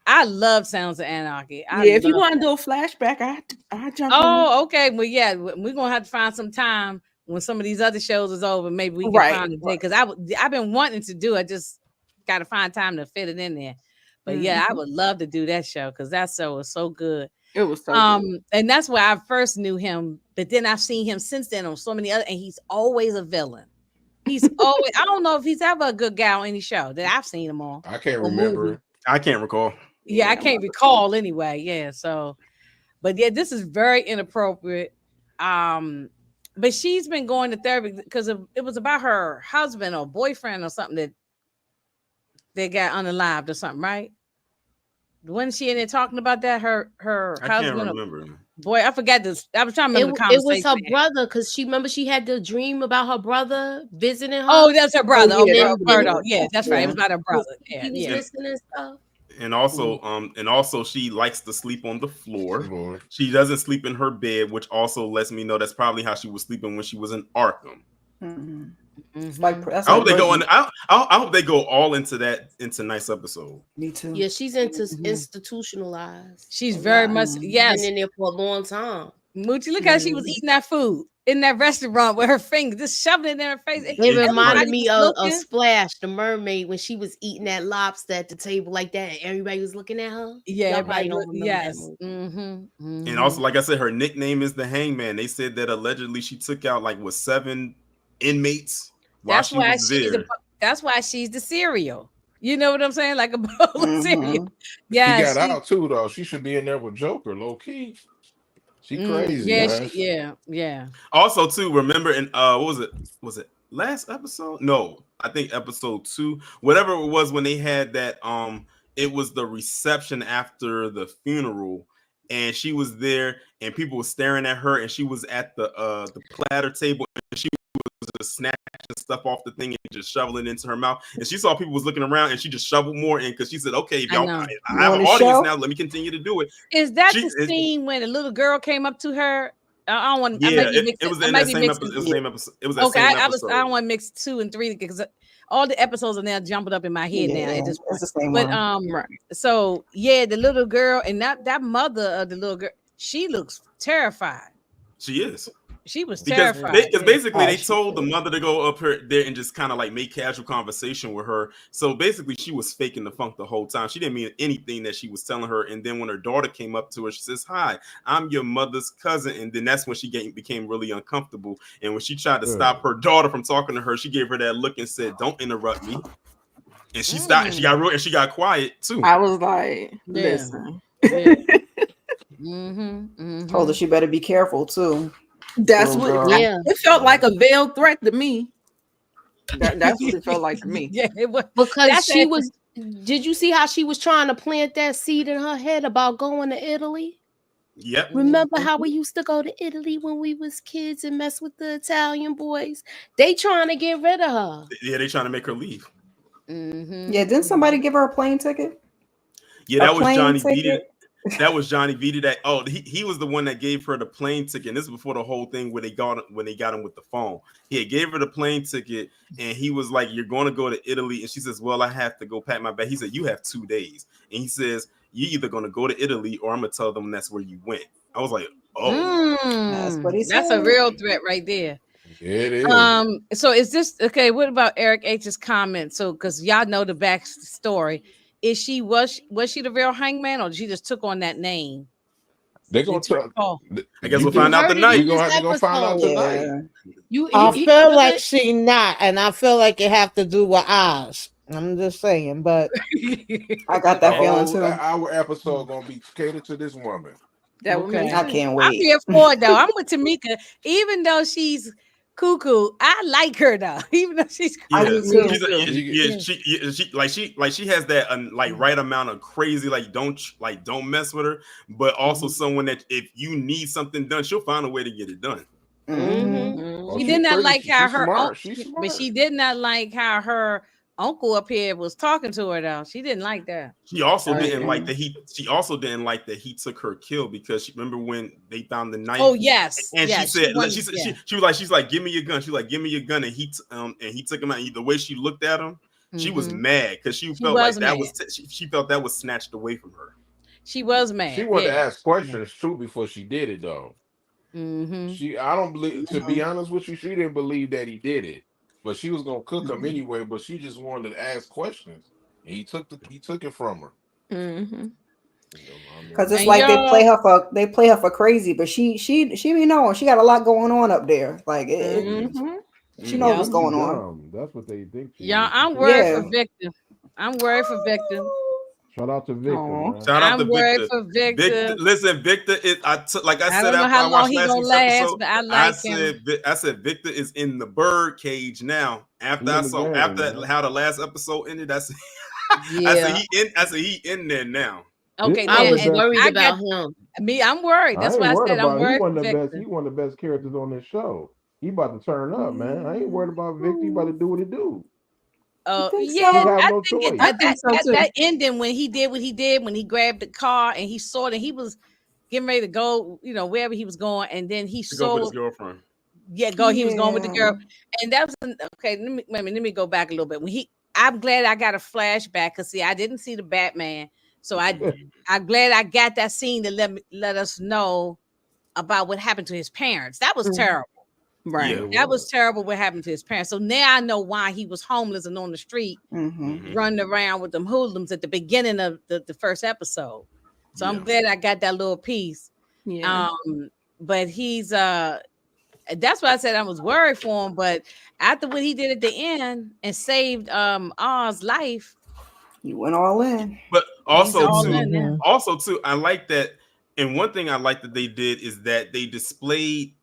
I love Sounds of Anarchy. I Yeah, if you love want to it. do a flashback, I jump on. Oh, okay. Well, yeah, we're gonna have to find some time when some of these other shows is over. Maybe we can Right, find a day because I've been wanting to do it. Just got to find time to fit it in there. But yeah, I would love to do that show because that show was so good. It was so good. And that's where I first knew him. But then I've seen him since then on so many other, and he's always a villain. He's always. I don't know if he's ever a good guy on any show that I've seen him on. I can't or remember. movie. I can't recall. Yeah, I can't recall anyway. Yeah, so, but yeah, this is very inappropriate. But she's been going to therapy because it was about her husband or boyfriend or something that they got unalived or something, right? Wasn't she in there talking about that? Her I can't husband. remember. Boy, I forgot this. I was trying to remember the It conversation. was her brother because she had the dream about her brother visiting her. Oh, that's her brother. Oh, yeah, Okay, that's Birdo. Yeah, that's right. It was about her brother. Yeah, He was yeah. listening and stuff. And also she likes to sleep on the floor. Lord. She doesn't sleep in her bed, which also lets me know that's probably how she was sleeping when she was in Arkham. It's like, that's I hope like they go Bridget. I hope they go all into nice episode. Me too. Yeah, she's into institutionalized. She's very much yes. Been in there for a long time. Moochie, look how she was eating that food in that restaurant with her fingers, just shoving it in her face. It reminded Everybody me was of looking. Splash, the mermaid, when she was eating that lobster at the table like that, and everybody was looking at her. Yeah, Y'all probably everybody don't look, remember yes. that movie. And also, like I said, her nickname is the Hangman. They said that allegedly she took out like 7 inmates while That's she why was there. that's why she's the cereal. You know what I'm saying? Like a bowl of cereal. Yeah, She got out too, though. She should be in there with Joker, low key. She crazy. Yeah, yeah. Also, too, remember in what was it? Was it last episode? No, I think episode 2. Whatever it was when they had that. It was the reception after the funeral, and she was there, and people were staring at her, and she was at the platter table, and she was just snatching stuff off the thing and just shoveling it into her mouth. And she saw people was looking around, and she just shoveled more in because she said, "Okay, if y'all, I have an audience now. Let me continue to do it." Is that the scene when a little girl came up to her? I don't want. Yeah, it was in that same episode. It was the same episode. It was that same episode. I don't want to mix 2 and 3 because all the episodes are now jumping up in my head now. At this point. It's the same but one. right. So yeah, the little girl and that mother of the little girl, she looks terrified. She is. She was terrified because basically they told the mother to go up there and just kind of like make casual conversation with her. So basically she was faking the funk the whole time. She didn't mean anything that she was telling her. And then when her daughter came up to her, she says, "Hi, I'm your mother's cousin." And then that's when she became really uncomfortable. And when she tried to stop her daughter from talking to her, she gave her that look and said, "Don't interrupt me." And she stopped. And she got quiet too. I was like, listen. Told her she better be careful too. That's what. It felt like a veiled threat to me. That's what it felt like to me. Yeah, it was because she was. Did you see how she was trying to plant that seed in her head about going to Italy? Yep. Remember how we used to go to Italy when we was kids and mess with the Italian boys? They trying to get rid of her. Yeah, they trying to make her leave. Yeah, didn't somebody give her a plane ticket? Yeah, that was Johnny B. That was Johnny Vita. He was the one that gave her the plane ticket. And this is before the whole thing where they got him with the phone. He gave her the plane ticket, and he was like, "You're going to go to Italy," and she says, "Well, I have to go pack my bag." He said, "You have 2 days," and he says, "You're either going to go to Italy or I'm going to tell them that's where you went." I was like, "Oh, That's what he That's said. a real threat right there. It is. So is this okay? What about Eric H's comment? So, because y'all know the backstory, was she the real hangman, or she just took on that name? They're gonna tell. I guess we'll find out heard it tonight." in We're gonna this have to go find out episode. tonight. I feel like she not, and I feel like it have to do with Oz. I'm just saying, but I got that feeling too. Our episode gonna be catered to this woman. That would make I can't I'm wait. here for it though. I'm with Tamika, even though she's cuckoo. I like her though, even though she's I do too. She has that like right amount of crazy, like don't mess with her, but also someone that if you need something done, she'll find a way to get it done. Oh, She she's did not pretty- like how she's her smart. uncle, She's but smart. she did not like how her uncle up here was talking to her though. She didn't like that. She also didn't like that he took her kill, because she remember when they found the knife. Oh yes, and yes, she said she's like, "Give me your gun." She's like, "Give me your gun," and he took him out. The way she looked at him, she was mad because she felt like that was she felt that was snatched away from her. She was mad. She wanted to ask questions too before she did it though. I don't believe, to be honest with you, she didn't believe that he did it, but she was gonna cook him anyway. But she just wanted to ask questions, and he took it from her. Because it's like they play her for crazy, but she be knowing she got a lot going on up there. Like she knows what's going on. That's what they think. Yeah, I'm worried for Victor. I'm worried for Victor. Shout out to Victor. Shout out to worried Victor. for Victor. Listen, Victor is. Like I said, don't know after how I long watched he last gonna week's last, episode, but I like him. I said Victor is in the bird cage now. After I saw how the last episode ended, I said he in there now. Okay, I was worried about him. I'm worried. That's why I said I'm worried. He one of the best characters on this show. He about to turn up, man. I ain't worried about Victor. He about to do what he do. I think that ending when he did what he did, when he grabbed the car and he saw that he was getting ready to go, wherever he was going, and then he saw with his girlfriend. He was going with the girl, and that was okay. Let me go back a little bit. I'm glad I got a flashback because I didn't see the Batman, so I'm glad I got that scene to let us know about what happened to his parents. That was terrible. Right. Yeah, that was terrible what happened to his parents. So now I know why he was homeless and on the street running around with them hoodlums at the beginning of the first episode. So I'm glad I got that little piece. Yeah. But he's that's why I said I was worried for him. But after what he did at the end and saved Oz's life, he went all in. But also too, I like that. And one thing I like that they did is that they displayed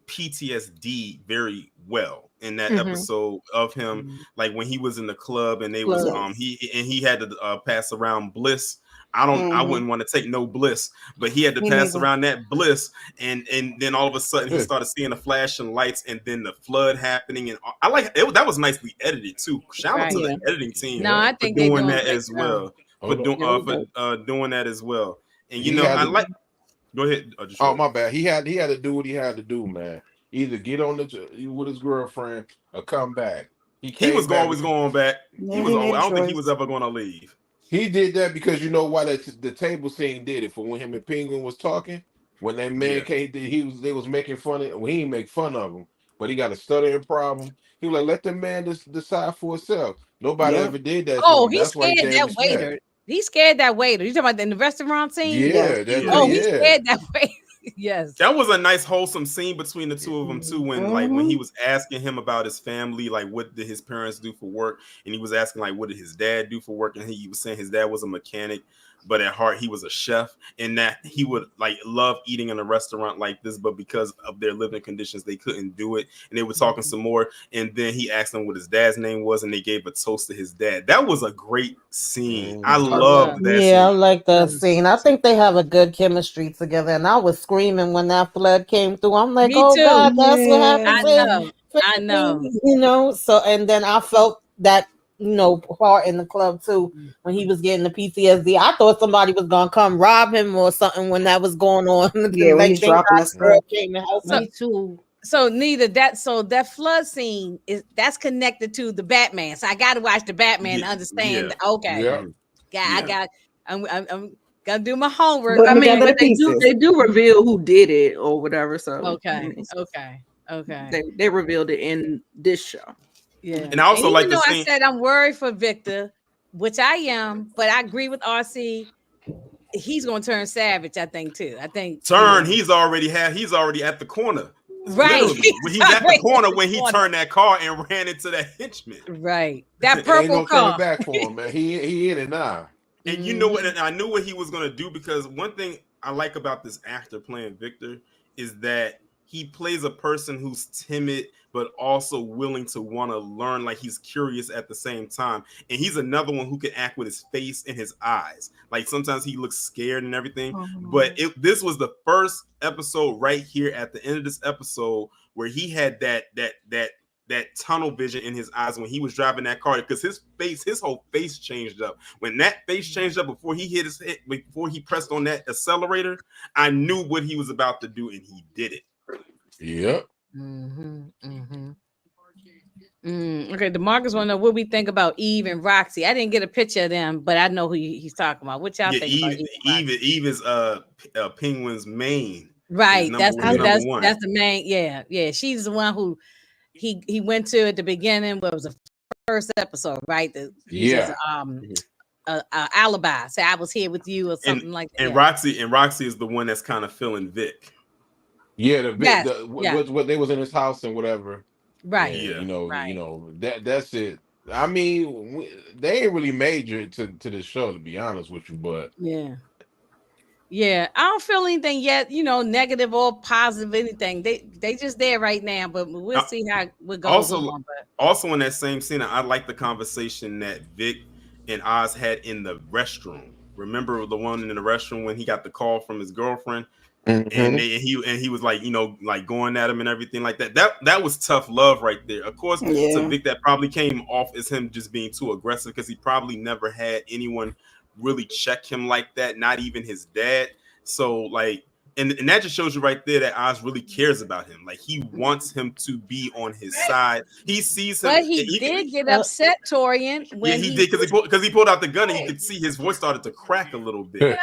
PTSD very well in that episode of him, like when he was in the club and they was he had to pass around bliss. I wouldn't want to take no bliss, but he had to pass around that bliss, and then all of a sudden he started seeing the flashing lights and then the flood happening, and I like it. That was nicely edited too. Shout out to the editing team I think for doing that as well. For doing that as well, and I like. Go ahead. Oh, my bad. He had to do what he had to do, man. Either get on with his girlfriend or come back. He was always going back. I don't think he was ever going to leave. He did that because you know why the table scene did it. For when him and Penguin was talking, when that man came, they was making fun of. Well, he didn't make fun of him, but he got a stuttering problem. He was like, let the man decide for himself. Nobody ever did that. Oh, he scared that waiter. He scared that waiter. You talking about in the restaurant scene? He scared that waiter. Yes, that was a nice wholesome scene between the two of them too. When when he was asking him about his family, like what did his parents do for work, and he was asking like what did his dad do for work, and he was saying his dad was a mechanic, but at heart he was a chef, and that he would like love eating in a restaurant like this, but because of their living conditions they couldn't do it. And they were talking some more, and then he asked them what his dad's name was, and they gave a toast to his dad. That was a great scene. I loved that scene. I like that scene. I think they have a good chemistry together, and I was screaming when that flood came through. I'm like, Me too. God, that's what happened. I know. So and then I felt that part in the club too when he was getting the PTSD. I thought somebody was gonna come rob him or something when that was going on. Yeah, when he's dropping God the girl stuff. came and helped Me him. too. So that flood scene that's connected to the Batman. So I got to watch the Batman to understand. Okay, Yeah. I'm gonna do my homework. Put I them mean, together but to pieces. they do reveal who did it or whatever. So Okay, mm, okay. they revealed it in this show. Yeah. And I also like even the though I scene. said I'm worried for Victor, which I am, but I agree with RC. He's gonna turn savage, I think too. I think He's already at the corner. right. Literally, when he's at the corner when he turned that car and ran into that henchman. Right. That Ain't purple no turning car. back for him, man. He in it now. And you know what? And I knew what he was gonna do, because one thing I like about this actor playing Victor is that he plays a person who's timid but also willing to want to learn, like he's curious at the same time. And he's another one who can act with his face and his eyes. Like sometimes he looks scared and everything. But this was the first episode right here at the end of this episode where he had that tunnel vision in his eyes when he was driving that car, because his whole face changed up. When that face changed up before he hit his head, before he pressed on that accelerator, I knew what he was about to do, and he did it. Yep. Okay, DeMarcus want to know what we think about Eve and Roxy. I didn't get a picture of them, but I know who he's talking about. What y'all think about Eve is Penguin's main. Right, that's number one. That's the main. Yeah. She's the one who he went to at the beginning. What was the first episode? Right. Yeah. Alibi. Say I was here with you or something like that. And Roxy is the one that's kind of feeling Vic. Yeah, what they was in his house and whatever. Right. And, you know that's it. I mean, they ain't really major to this show, to be honest with you, but yeah. I don't feel anything yet, negative or positive, anything. They just there right now, but we'll see how what goes on. But also in that same scene, I like the conversation that Vic and Oz had in the restroom. Remember the one in the restroom when he got the call from his girlfriend? And he was like, like going at him and everything like that. That was tough love right there. Of course, to Vic, that probably came off as him just being too aggressive, because he probably never had anyone really check him like that, not even his dad. So like, and that just shows you right there that Oz really cares about him. Like he wants him to be on his side. He sees him. But he did get upset, Torian, when he did, because he pulled out the gun and you could see his voice started to crack a little bit.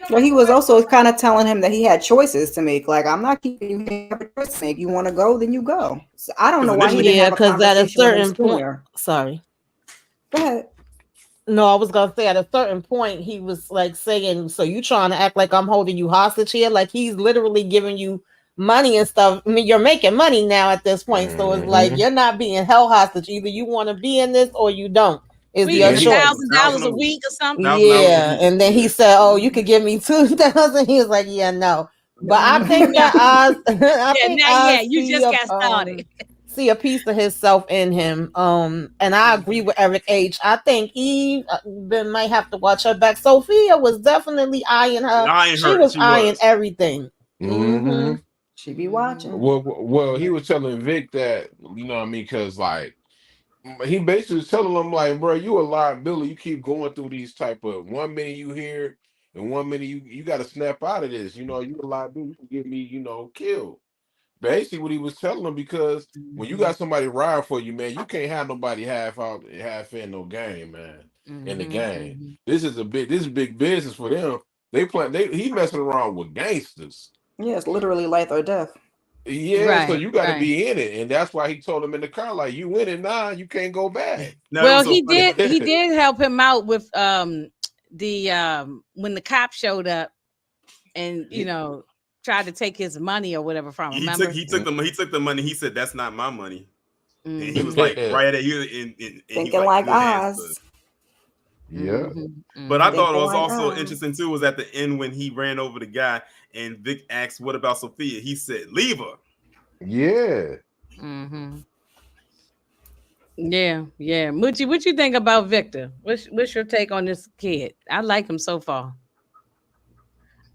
But he was also kind of telling him that he had choices to make. Like, I'm not keeping you, you have a choice to make. You want to go, then you go. So I don't know why he didn't have a conversation at a certain with him point. sooner. Sorry. Go ahead. No, I was gonna say at a certain point he was like saying, "So you trying to act like I'm holding you hostage here?" Like he's literally giving you money and stuff. I mean, you're making money now at this point, so it's like you're not being held hostage. Either you want to be in this or you don't. Is the $1,000 a week or something? Yeah, and then he said, "Oh, you could give me 2,000." He was like, "Yeah, no." But I think that Oz, you just got started. See a piece of himself in him. And I agree with Eric H. I think Eve might have to watch her back. Sophia was definitely eyeing her. She was eyeing everything. She be watching. Well, he was telling Vic that, you know what I mean, because like he basically was telling him like, bro, you a liability. You keep going through these type of 1 minute you here and 1 minute you got to snap out of this. You a liability. You can get me, killed. Basically what he was telling them, because when you got somebody riding for you, man, you can't have nobody half in no game, man. In the game. This is big business for them. He messing around with gangsters. Yeah, it's literally life or death. Yeah, so you got to be in it, and that's why he told him in the car, like, you in it now, you can't go back. Well, he did help him out with when the cop showed up, and tried to take his money or whatever from him. He took the money. He said, "That's not my money," and he was like, right at here, thinking like Oz. Yeah, but I thought it was also interesting too. Was at the end when he ran over the guy and Vic asked, "What about Sophia?" He said, "Leave her." Yeah. Yeah. Moochie, what you think about Victor? What's your take on this kid? I like him so far.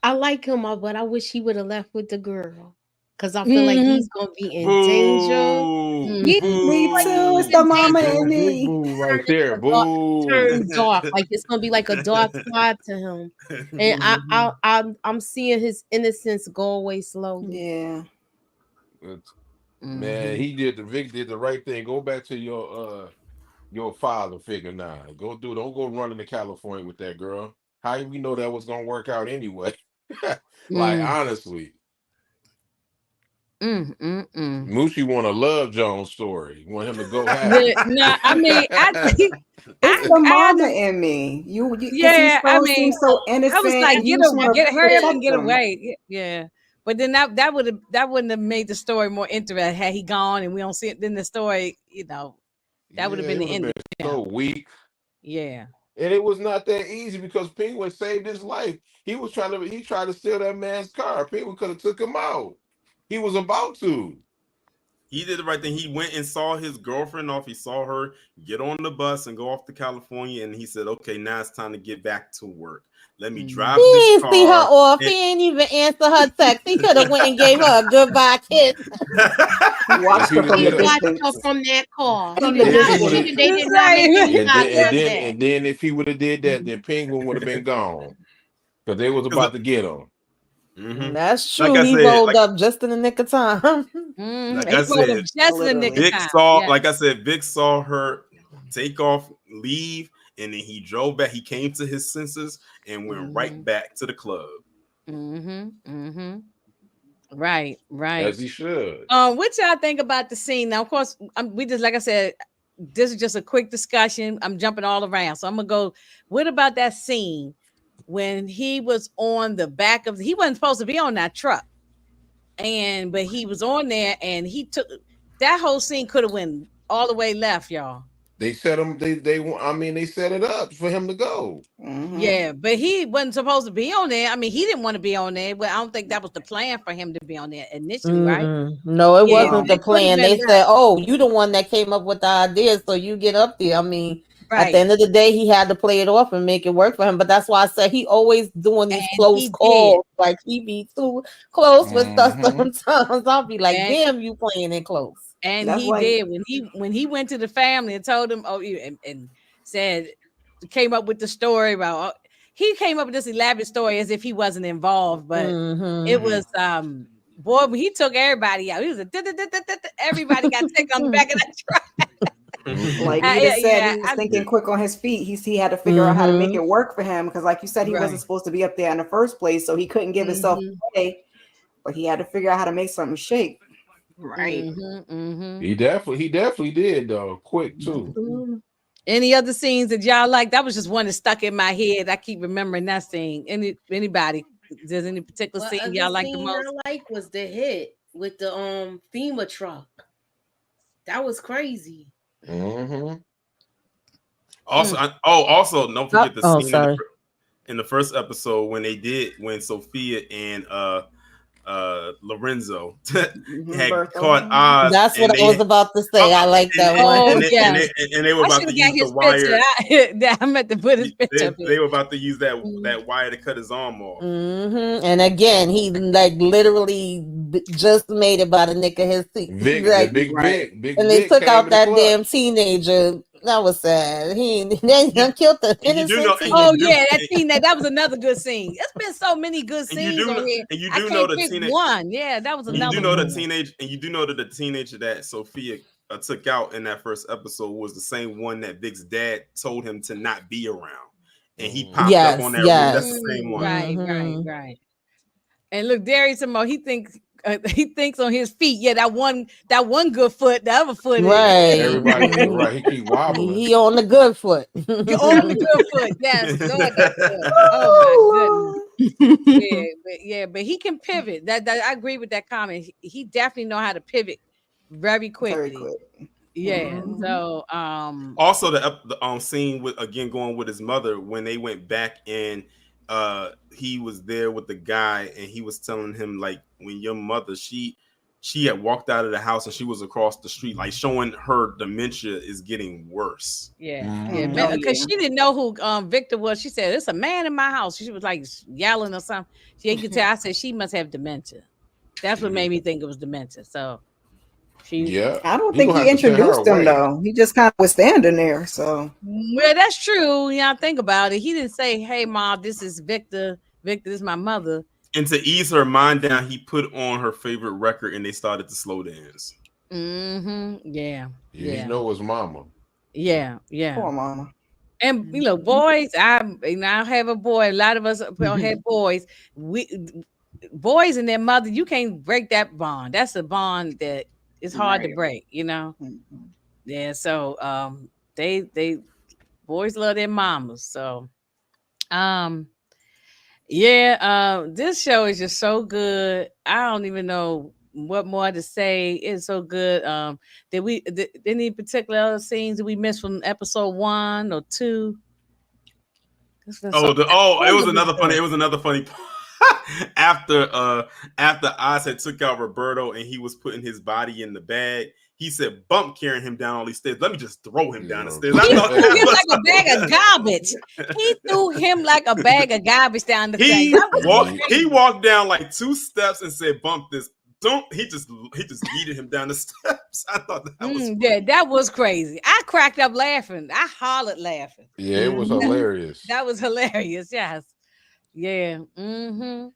I like him, but I wish he would have left with the girl. because I feel like he's gonna be in danger. Me too. It's the mama in me. Boo right there. Boo. Turn dark, like it's gonna be like a dark side to him, and I'm seeing his innocence go away slowly. Yeah. Man, Vic did the right thing. Go back to your father figure now. Don't go running to California with that girl. How do we know that was gonna work out anyway? Like honestly. Moochie want a Love Jones story. Want him to go happy. No, I mean, I think it's the mama in me. Yeah, I mean, seems so innocent. I was like, hurry up and get him. away. Yeah. But then that wouldn't have made the story more interesting had he gone and we don't see it. Then the story, that would have been the end. So weak. Yeah. And it was not that easy because Penguin saved his life. He tried to steal that man's car. Penguin could have took him out. He was about to. He did the right thing. He went and saw his girlfriend off. He saw her get on the bus and go off to California. And he said, okay, now it's time to get back to work. Let me drive He this didn't car. see her off. He ain't even answer her text. He could have went and gave her a goodbye kiss. Watched her from the distance. From that car. And then if he would have did that, then Penguin would have been gone. Because they was about to get him. Mm-hmm. That's true. Like he rolled up just in the nick of time. Like I said, Vic saw her take off, leave, and then he drove back. He came to his senses and went right back to the club. Right. As he should. What y'all think about the scene? Now, of course, we just, like I said, this is just a quick discussion. I'm jumping all around, so I'm gonna go. What about that scene when he was on the back of? He wasn't supposed to be on that truck, but he was on there, and he took that whole scene. Could have went all the way left, y'all. They set him. They set it up for him to go. Yeah, but he wasn't supposed to be on there. I mean, he didn't want to be on there, but I don't think that was the plan for him to be on there initially, right? No, it wasn't the plan. They said, "Oh, you the one that came up with the idea, so you get up there." I mean, at the end of the day, he had to play it off and make it work for him. But that's why I said he always doing these close calls. Like he be too close with stuff sometimes. I'll be like, "Damn, you playing it close." And that's did when he went to the family and told them, and said, came up with the story about. He came up with this elaborate story as if he wasn't involved, but it was boy, when he took everybody out, he was everybody got taken on the back of that truck. Like you just said, he was thinking quick on his feet. He had to figure out how to make it work for him because, like you said, he wasn't supposed to be up there in the first place, so he couldn't give himself away. But he had to figure out how to make something shake. Right. He definitely did though. Quick too. Any other scenes that y'all like? That was just one that stuck in my head. I keep remembering that scene. Anybody? There's any particular scene y'all like the most? I like was the hit with the FEMA truck. That was crazy. Also, don't forget the scene in the first episode when Sophia and Lorenzo had caught Oz. That's what I was about to say. I like that one. And they were about to use the wire. I meant to put his picture. They were about to use that wire to cut his arm off. And again, he like literally just made it by the nick of his teeth. Big, and they took out that damn teenager. That was sad. He killed the innocent. That was another good scene. It's been so many good scenes on here. And you do know the teenager. Yeah, that was another. You do know the teenage, and you do know that the teenager that Sophia took out in that first episode was the same one that Vic's dad told him to not be around, and he popped up on that. That's the same one. Right. And look, Darius Mo, he thinks on his feet. Yeah, that one good foot, the other foot. Right. Everybody, right. He keep wobbling. He on the good foot. On the good foot. Yes. Lord, that's good. Oh my goodness. But he can pivot. That I agree with that comment. He definitely know how to pivot very quickly. Yeah. So also the scene with going with his mother when they went back in. He was there with the guy and he was telling him like when your mother she had walked out of the house and she was across the street, like showing her dementia is getting worse. Because she didn't know who Victor was. She said it's a man in my house. She was like yelling or something. She could tell. I said she must have dementia. That's what made me think it was dementia. So Yeah, I don't he think gonna he have to send her introduced him away. though. He just kind of was standing there. So well, that's true. Yeah, think about it. He didn't say, "Hey, mom, this is Victor. Victor, this is my mother." And to ease her mind down, he put on her favorite record and they started to slow dance. Mm-hmm. Yeah. Yeah, he know his mama. Yeah. Yeah. poor mama. And boys, I have a boy. A lot of us had boys. Boys and their mother, you can't break that bond. That's a bond that is hard to break, Yeah. So they boys love their mamas. So this show is just so good. I don't even know what more to say. It's so good. Any particular other scenes that we missed from episode 1 or 2? It was another funny after Oz had took out Roberto and he was putting his body in the bag. He said, "Bump carrying him down all these stairs. Let me just throw him down the stairs." He threw him like a bag of garbage. He threw him like a bag of garbage down the thing. He walked down like 2 steps and said, "Bump this." He just yeeted him down the steps. I thought that was funny. that was crazy. I cracked up laughing. I hollered laughing. Yeah, it was hilarious. That was hilarious. Yes. Yeah. Mm-hmm.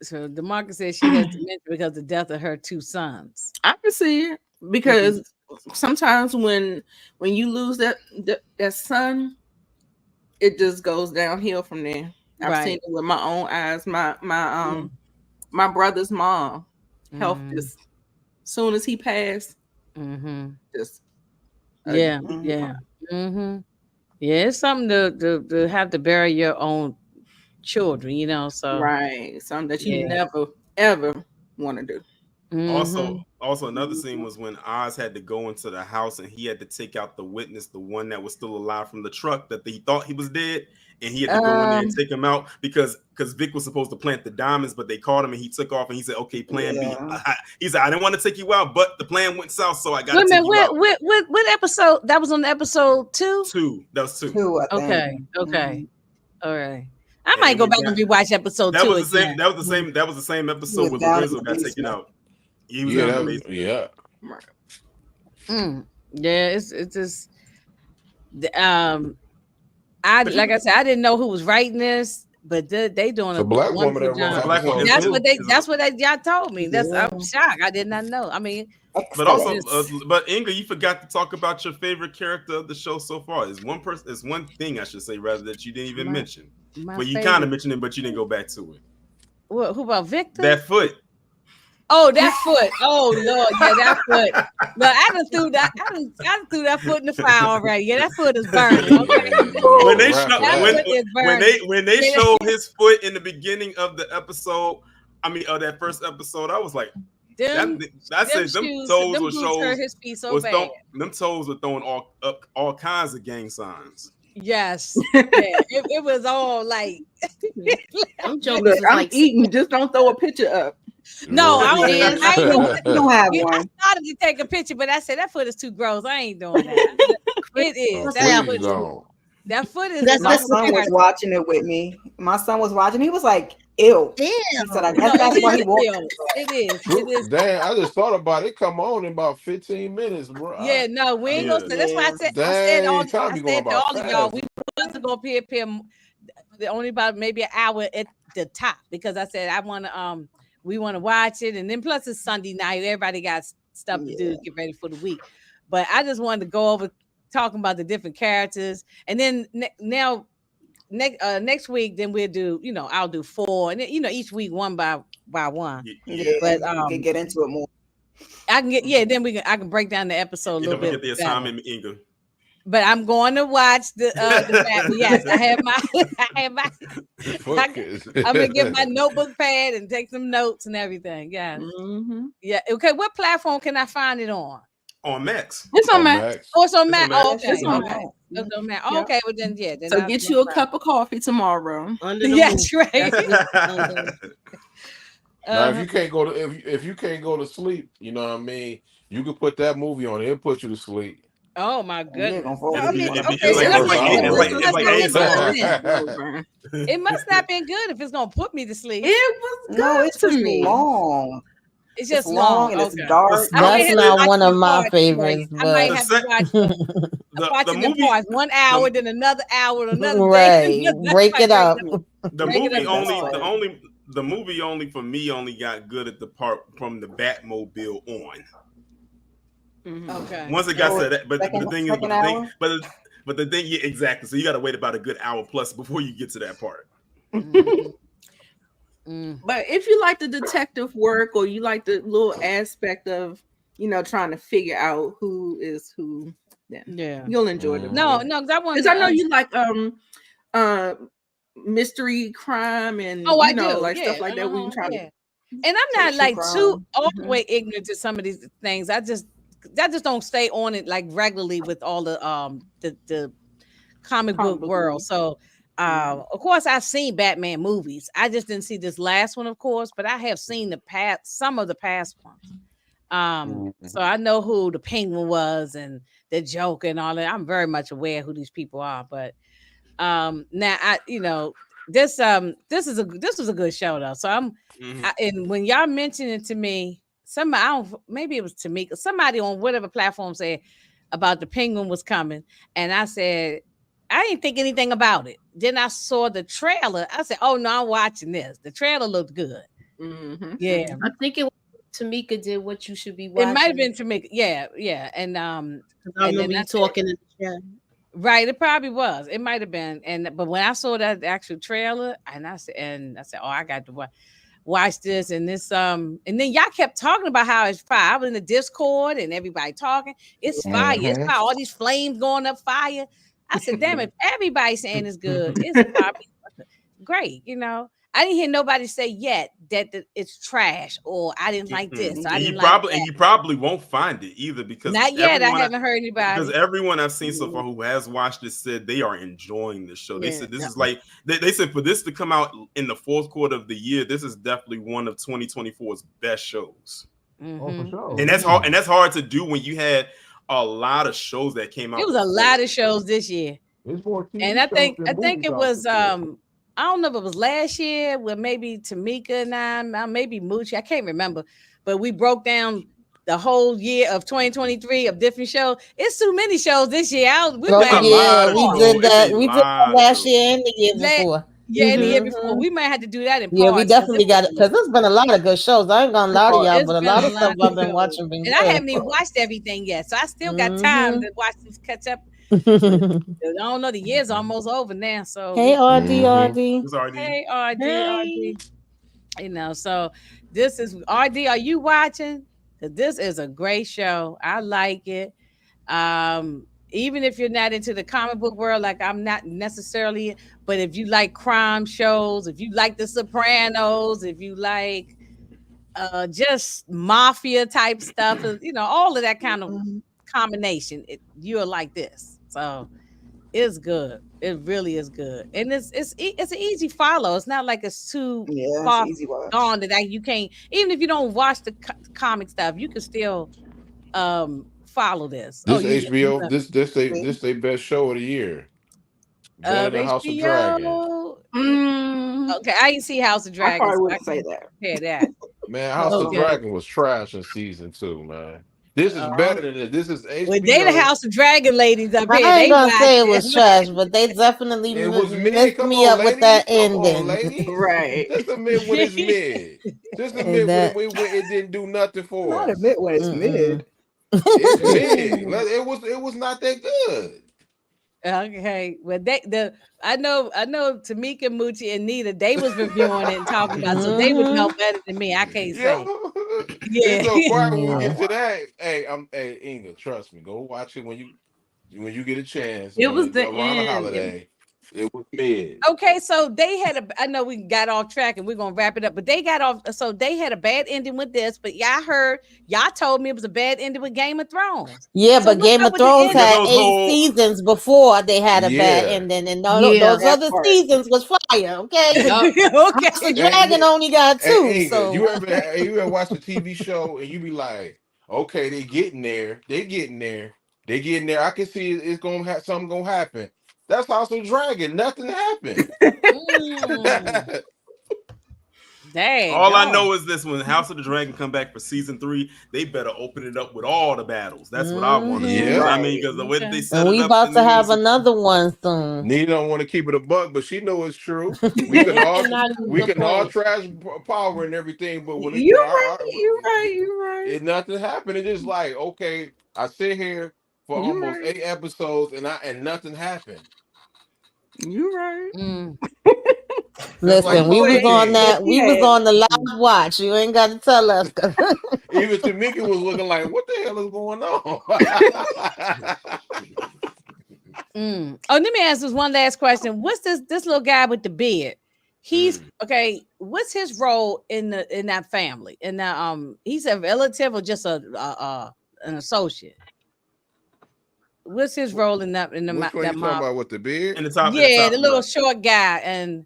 So DeMarcus says she has dementia because of the death of her 2 sons. I can see it because sometimes when you lose that son, it just goes downhill from there. I've seen it with my own eyes. My brother's mom, health just soon as he passed, just yeah. Mm-hmm. Yeah, it's something to have to bury your own children, so right, something that you never ever want to do. Also another scene was when Oz had to go into the house and he had to take out the witness, the one that was still alive from the truck that he thought he was dead, and he had to go in there and take him out because Vic was supposed to plant the diamonds, but they caught him and he took off and he said, "Okay, plan B." He said, "I didn't want to take you out, but the plan went south, so I got to take you out." What episode? That was on episode 2? 2. That was 2. Okay. All right. I might go back and rewatch episode 2 again. That was the same episode where the Rizzo got taken out. He was amazing. Yeah. It's just like I said, I didn't know who was writing this, but they doing a black wonderful woman. job. That's what y'all told me. I'm shocked. I did not know. I mean, but also, but Inga, you forgot to talk about your favorite character of the show so far. Is one thing I should say rather that you didn't even mention. Well, you kind of mentioned it, but you didn't go back to it. What? Who about Victor? That foot. Oh, that foot. Oh Lord, yeah, that foot. No, I done threw that foot in the fire already. Yeah, that foot is burning. Okay. When they showed his foot in the beginning of the episode, that first episode, I was like, them toes were throwing all kinds of gang signs. Yes, it was all like. I'm eating. Just don't throw a picture up. No, I don't have one. I started to take a picture, but I said that foot is too gross. I ain't doing that. It is. That foot is. My son was watching it with me. My son was watching. He was like, "Ew." Damn. He said, "I guess that's why he walked." It is. Damn, I just thought about it. Come on in about 15 minutes, bro. Yeah, no, we ain't gonna. That's why I said to all of y'all, we wasn't gonna appear only about maybe an hour at the top because I said we want to watch it, and then plus it's Sunday night. Everybody got stuff to do to get ready for the week. But I just wanted to go over talking about the different characters, and then next week, then we'll do. I'll do 4, and then, each week one by one. Yeah, but we can get into it more. I can get then I can break down the episode a little bit. Get the assignment, Inga. But I'm going to watch the family. Yes, I have my. I'm gonna get my notebook pad and take some notes and everything. Yeah, yeah. Okay, what platform can I find it on? On Max. It's on Max. Oh, it's on Max. Oh, okay. It's on Max. It's on Max. Oh, okay, well then, yeah. Then so get you a cup of coffee tomorrow. Yes, right. Now, if you can't go to if you can't go to sleep, you know what I mean. You can put that movie on. It'll put you to sleep. Oh my goodness! It's, I mean, it, okay, it's so like that's it's like not it's like good. it's like It must not ASMR. been good. It must not been good if it's gonna put me to sleep. It was good No, it's to just me. long. It's just It's long long. and it's Okay. dark. I might That's have to not watch one it of in my parts. Like, favorites, I might but have to watch The it in movie parts. 1 hour, then another hour, another day. right, break it up. the Break it movie up in only parts. the movie only for me only got good at the part from the Batmobile on. Okay. Once it got Oh, to that, but the thing is, second hour. but the thing, yeah, exactly. So you got to wait about a good hour plus before you get to that part. But if you like the detective work or you like the little aspect of, trying to figure out who is who, then you'll enjoy the No, movie. because I want Because I know you like mystery crime and Oh, I do. like Yeah. stuff like that. We trying to And I'm not true like too crime. all the way ignorant to some of these things. I just don't stay on it like regularly with all the comic book world. movies. So of course I've seen Batman movies. I just didn't see this last one, of course, but I have seen some of the past ones. So I know who the Penguin was and the Joker and all that. I'm very much aware who these people are, but now this was a good show though. So and when y'all mentioned it to me, maybe it was Tamika, somebody on whatever platform said about the Penguin was coming, and I said I didn't think anything about it. Then I saw the trailer. I said, "Oh no, I'm watching this." The trailer looked good. Yeah, I think it was Tamika did What You Should Be Watching. it might have been Tamika. Yeah, and I remember you talking in the chat. Right, it probably was. It might have been, but when I saw that actual trailer, and I said, "Oh, I got to watch this." And this, and then y'all kept talking about how it's fire. I was in the Discord and everybody talking. It's fire. It's fire. All these flames going up fire. I said, "Damn! If everybody's saying it's good, it's probably great." I didn't hear nobody say yet that it's trash or I didn't like this. I didn't like that. And you probably won't find it either because Not yet. I haven't heard anybody. Because everyone I've seen so far who has watched it said they are enjoying the show. They said this is like they said for this to come out in the fourth quarter of the year, this is definitely one of 2024's best shows. Oh, for sure. And that's hard. And that's hard to do when you had a lot of shows that came out. It was a lot of shows this year. It's more TV and I think it was I don't know if it was last year with maybe Tamika and I maybe Moochie. I can't remember, but we broke down the whole year of 2023 of different shows. It's too many shows this year. We did that. We did that last year and the year before. And the year before. We might have to do that in parts. Yeah, we definitely got it because there's been a lot of good shows. I ain't gonna lie to y'all, but a lot of stuff I've been watching been and good. I haven't even watched everything yet, so I still got time to watch this catch up. I don't know. The year's almost over now. So hey, RD. Hey, RD. So this is RD. Are you watching? This is a great show. I like it. Even if you're not into the comic book world, like I'm not necessarily, but if you like crime shows, if you like The Sopranos, if you like just mafia type stuff, all of that kind of combination, you'll like this. So it's good. It really is good, and it's an easy follow. It's not like it's too far gone that you can't. Even if you don't watch the comic stuff, you can still follow this. This HBO, this they best show of the year. Better than House of Dragon. Okay, I didn't see House of Dragon. I probably wouldn't say that. Yeah, that. Man, House of Dragon was trash in season 2, man. This is better than it. This is HBO. Well, they the House of Dragon ladies up here. I ain't gonna say it was trash, but they definitely messed me up with that ending. Right. Just admit when it's mid. Just admit when it didn't do nothing for us. Not admit when it's mid. It's mid. It was not that good. Okay, well I know Tamika, Moochie, and Nita, they was reviewing it and talking about, so they would know better than me. I can't say. Yeah. So quiet when we get to that. Hey, Inga, trust me. Go watch it when you get a chance. It was the around end. the holiday. It was mid. Okay, so they had I know we got off track and we're gonna wrap it up, but they got off. So they had a bad ending with this, but y'all told me it was a bad ending with Game of Thrones. Yeah, but Game of Thrones had 8 seasons before they had a bad ending, and those other seasons was fire. Okay, House of Dragon only got 2. Inga, so you ever watch a TV show and you be like, okay, they getting there. They get in there. I can see it's gonna have something gonna happen. That's House of Dragon. Nothing happened. Dang. All I know is this: when House of the Dragon come back for season 3, they better open it up with all the battles. That's what I want to see. Yeah. I mean, because the way that they set And it we up, about to have another one soon. Nina don't want to keep it a buck, but she know it's true. We can all trash power and everything, but when You're right. Nothing happened. It's just like, okay, I sit here for You're almost right. 8 episodes and nothing happened. You're right. Listen, like we was Poker on King. that. We was on the live watch. You ain't got to tell us. Even Tamika was looking like, what the hell is going on? Oh, let me ask this one last question. What's this little guy with the beard? He's okay. What's his role in that family? And he's a relative or just an associate? What's his role in that? In the Which one that you mob? talking about with the beard? in the top. Yeah, the little short guy, and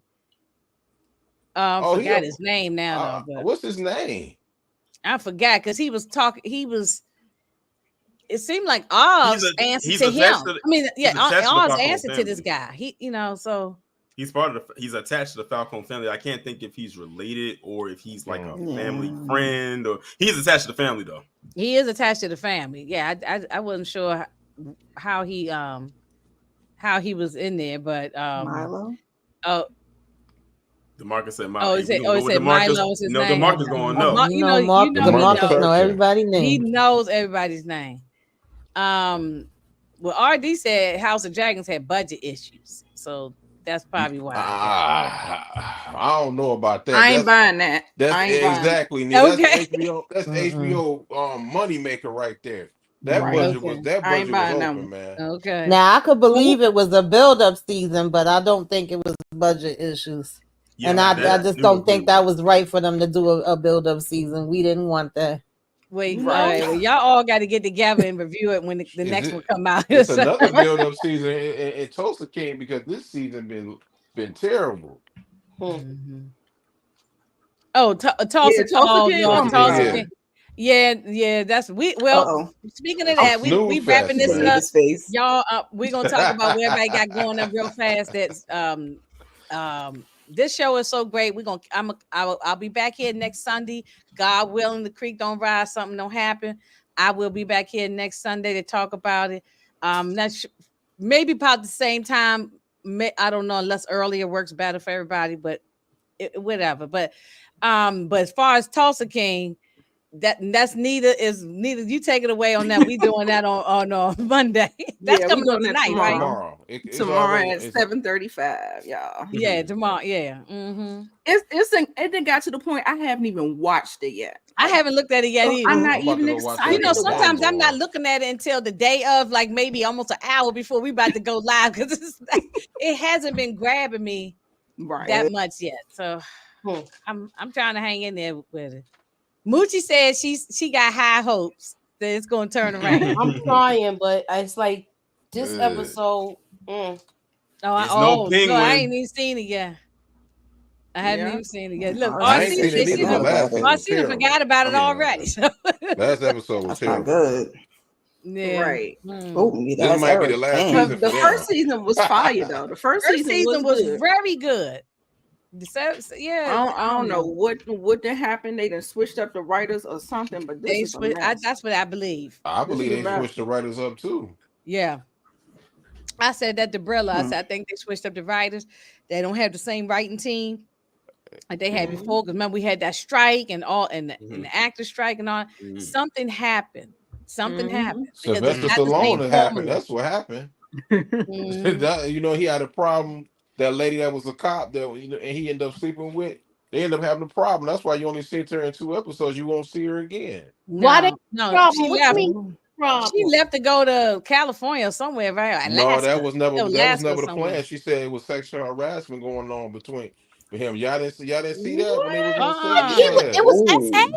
Oh, forgot his name now though. But what's his name? I forgot because he was talking. He was. It seemed like Oz answered to him. Oz answered to this guy. He, so he's he's attached to the Falcone family. I can't think if he's related or if he's like a family friend, or he's attached to the family though. He is attached to the family. Yeah, I wasn't sure how he was in there, but Milo. Oh, DeMarcus said Milo. Oh, is it Milo is his name? DeMarcus going up. DeMarcus know everybody's name. He knows everybody's name. Well, RD said House of Dragons had budget issues, so that's probably why. I don't know about that. I ain't buying that. That's exactly. Okay. That's HBO. That's HBO money maker right there. That budget was open, man. Okay. Now I could believe it was a build-up season, but I don't think it was budget issues. Yeah, and I just don't think that was right for them to do a build-up season. We didn't want that. Wait, well, y'all all got to get together and review it when the next one come out. It's another build-up season in Tulsa King, because this season been terrible. Oh, Tulsa King. Yeah, that's speaking of that, we wrapping this up. Y'all, we're gonna talk about what everybody got going up real fast. That's this show is so great. I'll be back here next Sunday. God willing, the creek don't rise, something don't happen. I will be back here next Sunday to talk about it. That's maybe about the same time. I don't know, unless earlier works better for everybody, but whatever. But as far as Tulsa King, that's neither. You take it away on that. We doing that on Monday. That's coming on tonight, tomorrow. Right? Tomorrow at 7:35, y'all. Yeah, tomorrow. Yeah. It got to the point I haven't even watched it yet. I haven't looked at it yet either. I'm not even excited. Sometimes I'm not looking at it until the day of, like maybe almost an hour before we about to go live, because it hasn't been grabbing me that much yet. So I'm trying to hang in there with it. Moochie says she got high hopes that it's going to turn around. I'm trying, but it's like this episode. No penguin. No, I ain't even seen it yet. I haven't even seen it yet. Look, RC forgot about it already. Last episode was terrible. Good. Yeah. Right. This might be the last season. The first season was fire, though. The first season was very good. I don't know what did happen. They done switched up the writers or something, but that's what I believe. I believe they switched the writers up too. Yeah, I said that to Brilla. I said I think they switched up the writers. They don't have the same writing team like they had before. Because remember we had that strike and the actor strike and all. Something happened. Happened. Sylvester Stallone happened. That's what happened. He had a problem. That lady that was a cop that and he ended up sleeping with, they end up having a problem. That's why you only see her in 2 episodes. You won't see her again. She left to go to California or somewhere, right? Alaska. No, that was never the plan. She said it was sexual harassment going on between him. Y'all didn't see that when they was on it was SA.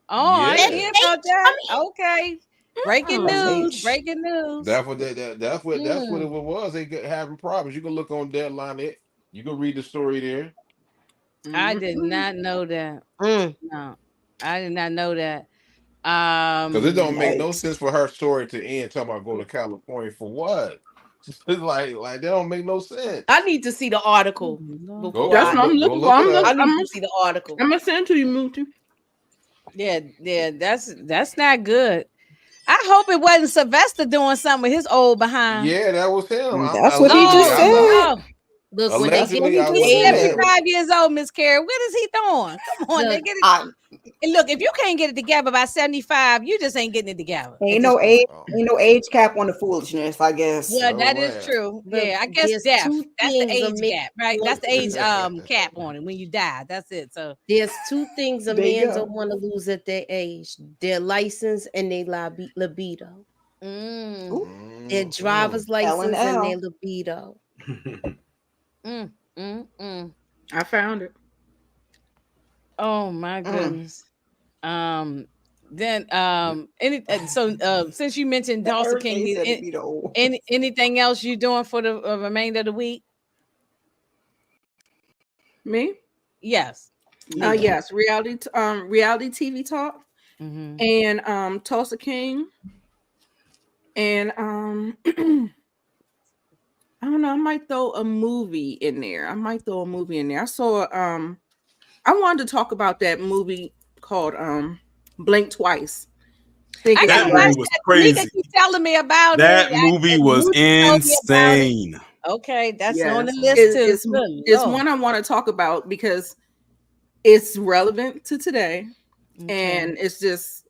I didn't hear about that. Okay. Breaking news. That's what it was. They having problems. You can look on Deadline. You can read the story there. I did not know that. No, I did not know that. Because it don't make no Yikes. sense for her story to end talking about go to California for what? It's like that don't make no sense. I need to see the article Go, before That's I. what I'm go looking look for. it up. I need to see the article. I'm gonna send it to you, Moochie. Yeah, that's not good. I hope it wasn't Sylvester doing something with his old behind. Yeah, that was him. That's what he just Allegedly, said. Look, when they That's get what allegedly, he I just He's wasn't said. there. 75 years old, Miss Carey. What is he doing? Come on, Look, they get it. I, And look, if you can't get it together by 75, you just ain't getting it together. ain't no age cap on the foolishness, I guess. Yeah, Oh, that is man. true. Look, Yeah, I guess there's death. two That's the things a age man- gap, right? That's the age cap on it when you die. That's it. So There's two things a There you man go. don't want to lose at their age: their license and their libido. Their driver's license and L&L. their libido. I found it. oh my goodness. Then since you mentioned The Tulsa hurricane King, said it'd be the old. anything else you doing for the remainder of the week? Me? Yes. Yes. Reality TV talk. Mm-hmm. And Tulsa King. And I don't know, I might throw a movie in there. I saw I wanted to talk about that movie called Blink Twice. I That gotta movie watch was that. crazy. Tamika keep telling me about That it. movie was Lucy told me about it. insane. Okay, that's Yes. on the list too. It's one I want to talk about because it's relevant to today. And it's just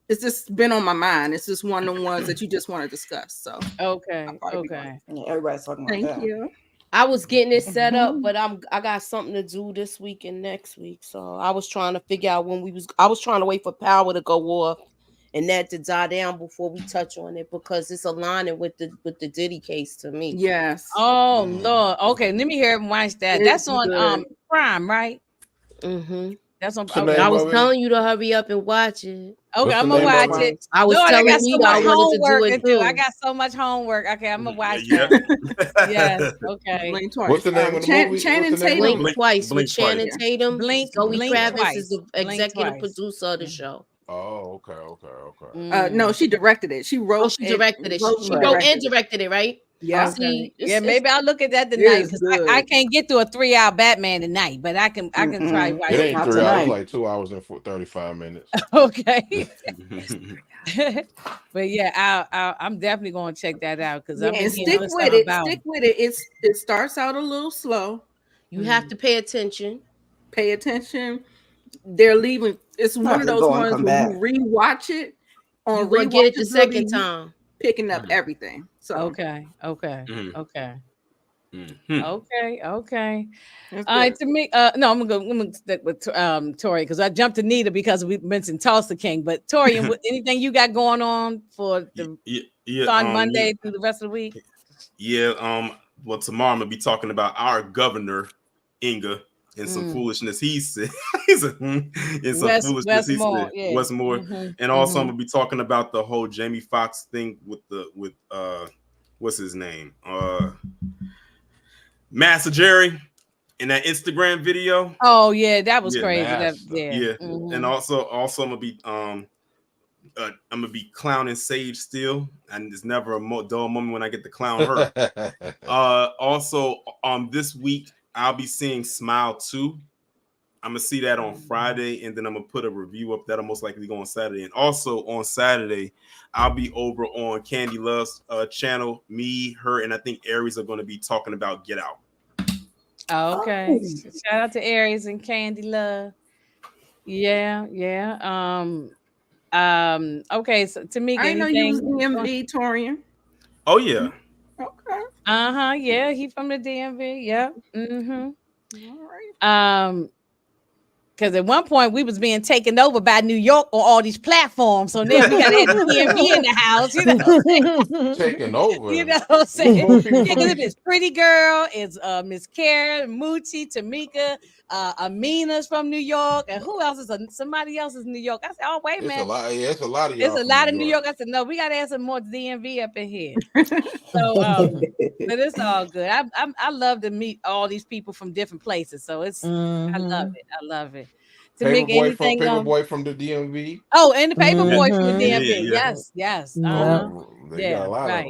been on my mind. It's just one of the ones that you just want to discuss. So okay. Yeah, everybody's talking about that. Thank you. I was getting it set up, but I got something to do this week and next week. So I was trying to figure out when I was trying to wait for power to go off and that to die down before we touch on it because it's aligning with the Diddy case to me. Yes. Oh Lord. Okay, let me hear him watch that. That's on good. Prime, right? Mm-hmm. That's on. What's the Okay. name I was of it? telling you to hurry up and watch it. Okay, What's I'm the gonna name of watch it? it. I was Lord, I telling got so Nita I much wanted to do homework it to do. too. I got so much homework. Okay, I'm gonna watch Yeah. that. Yes. Okay. Blink Twice. What's the name of the movie? Channing What's the name Tatum. of it? Blink twice Blink with Channing twice. Tatum. Blink Zoe Kravitz twice. is the Blink executive twice. producer of the show. Oh, okay. No, she directed it. She wrote. Oh, she directed it. She and wrote and directed it, right? Yeah. See, Yeah, maybe I'll look at that It tonight is because good. I can't get through a 3-hour Batman tonight, but I can try watch It ain't Not 3 hours, tonight. it's like 2 hours and 35 minutes. Okay. But yeah, I'm definitely gonna check that out because I'm And stick with it. It starts out a little slow. You have to pay attention. Pay attention. They're leaving. It's I'll one have of to those go and ones come when back. you rewatch it. You're gonna get it the second rewatchability, time. picking up everything. So Okay. Mhm. Okay. Mhm. Okay. that's All right, good. to me, no, I'm gonna stick with Tori because I jumped to Nita because we mentioned Tulsa King. But Tori, anything you got going on for the starting Monday through the rest of the week? Yeah. Well, tomorrow I'm gonna be talking about our governor, Inga, and some foolishness he said. In some foolishness he said. yeah. Westmore. And also I'm gonna be talking about the whole Jamie Foxx thing with what's his name? Master Jerry in that Instagram video. Oh yeah, that was Yeah, crazy. Yeah. And also I'm gonna be clowning Sage still, and it's never a dull moment when I get to clown her. Also, this week I'll be seeing Smile 2. I'm gonna see that on Friday, and then I'm gonna put a review up that'll most likely go on Saturday. And also on Saturday, I'll be over on Candy Love's channel. Me, her, and I think Aries are gonna be talking about Get Out. Okay. Shout out to Aries and Candy Love. Yeah. Okay, so Tamika, I know you was anything? DMV, Torian. Oh yeah. Okay. Yeah, he from the DMV. Yep. All right. Because at one point we was being taken over by New York on all these platforms. So now we got the DMV in the house, you know. Taking over. You know what I'm saying? More people Yeah, because it's Pretty Girl, it's Miss Karen, Moochie, Tamika, Amina's from New York, and who else is somebody else is New York? I said, oh wait, man. It's a lot of y'all. It's a lot of New York. I said, no, we gotta have some more DMV up in here. So but it's all good. I love to meet all these people from different places. So it's I love it. to make anything. Paperboy from the DMV. Oh, and the Paperboy from the Mhm. DMV. Yeah. Yes. Yep. They got a lot of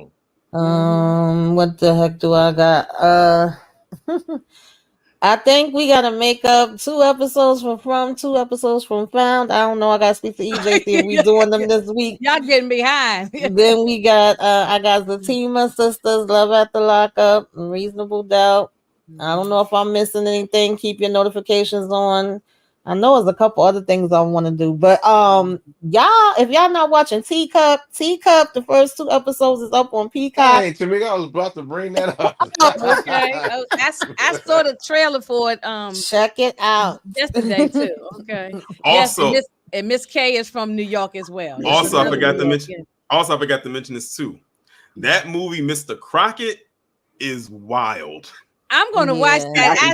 them. What the heck do I got? I think we gotta make up 2 episodes from 2 episodes from Found. I don't know. I gotta speak to EJ, see if we doing them this week. Y'all getting behind. Then we got I got Zatima Sisters, Love at the Lockup, Reasonable Doubt. I don't know if I'm missing anything. Keep your notifications on. I know there's a couple other things I want to do, but y'all, if y'all not watching Teacup, the first 2 episodes is up on Peacock. Hey, Tamika, I was about to bring that up. Okay. Oh, I saw the trailer for it. Check it out Yesterday too. Okay. Also, yes, and Miss K is from New York as well. Also, I forgot to York, mention. yeah. Also, I forgot to mention this too. That movie, Mr. Crockett, is wild. I'm gonna watch that. I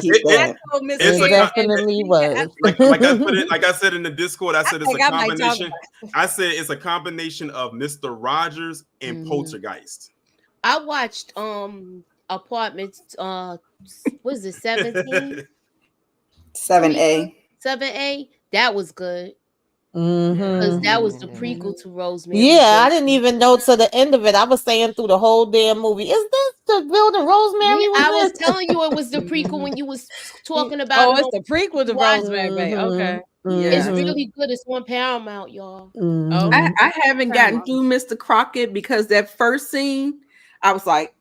told Miss It K definitely was. Like I said in the Discord, I said it's a combination. I said it's a combination of Mr. Rogers and Poltergeist. I watched Apartments what is it, 17? 7A. 7A. That was good. Mm-hmm. Because that was the prequel to Rosemary. Yeah, I didn't even know to the end of it. I was saying through the whole damn movie, is this the building Rosemary? Yeah, I was telling you it was the prequel when you was talking about. Oh, it's the prequel to Rosemary Bay. Okay, yeah, it's really good. It's on Paramount, y'all. Oh, I haven't gotten through Mr. Crockett because that first scene, I was like,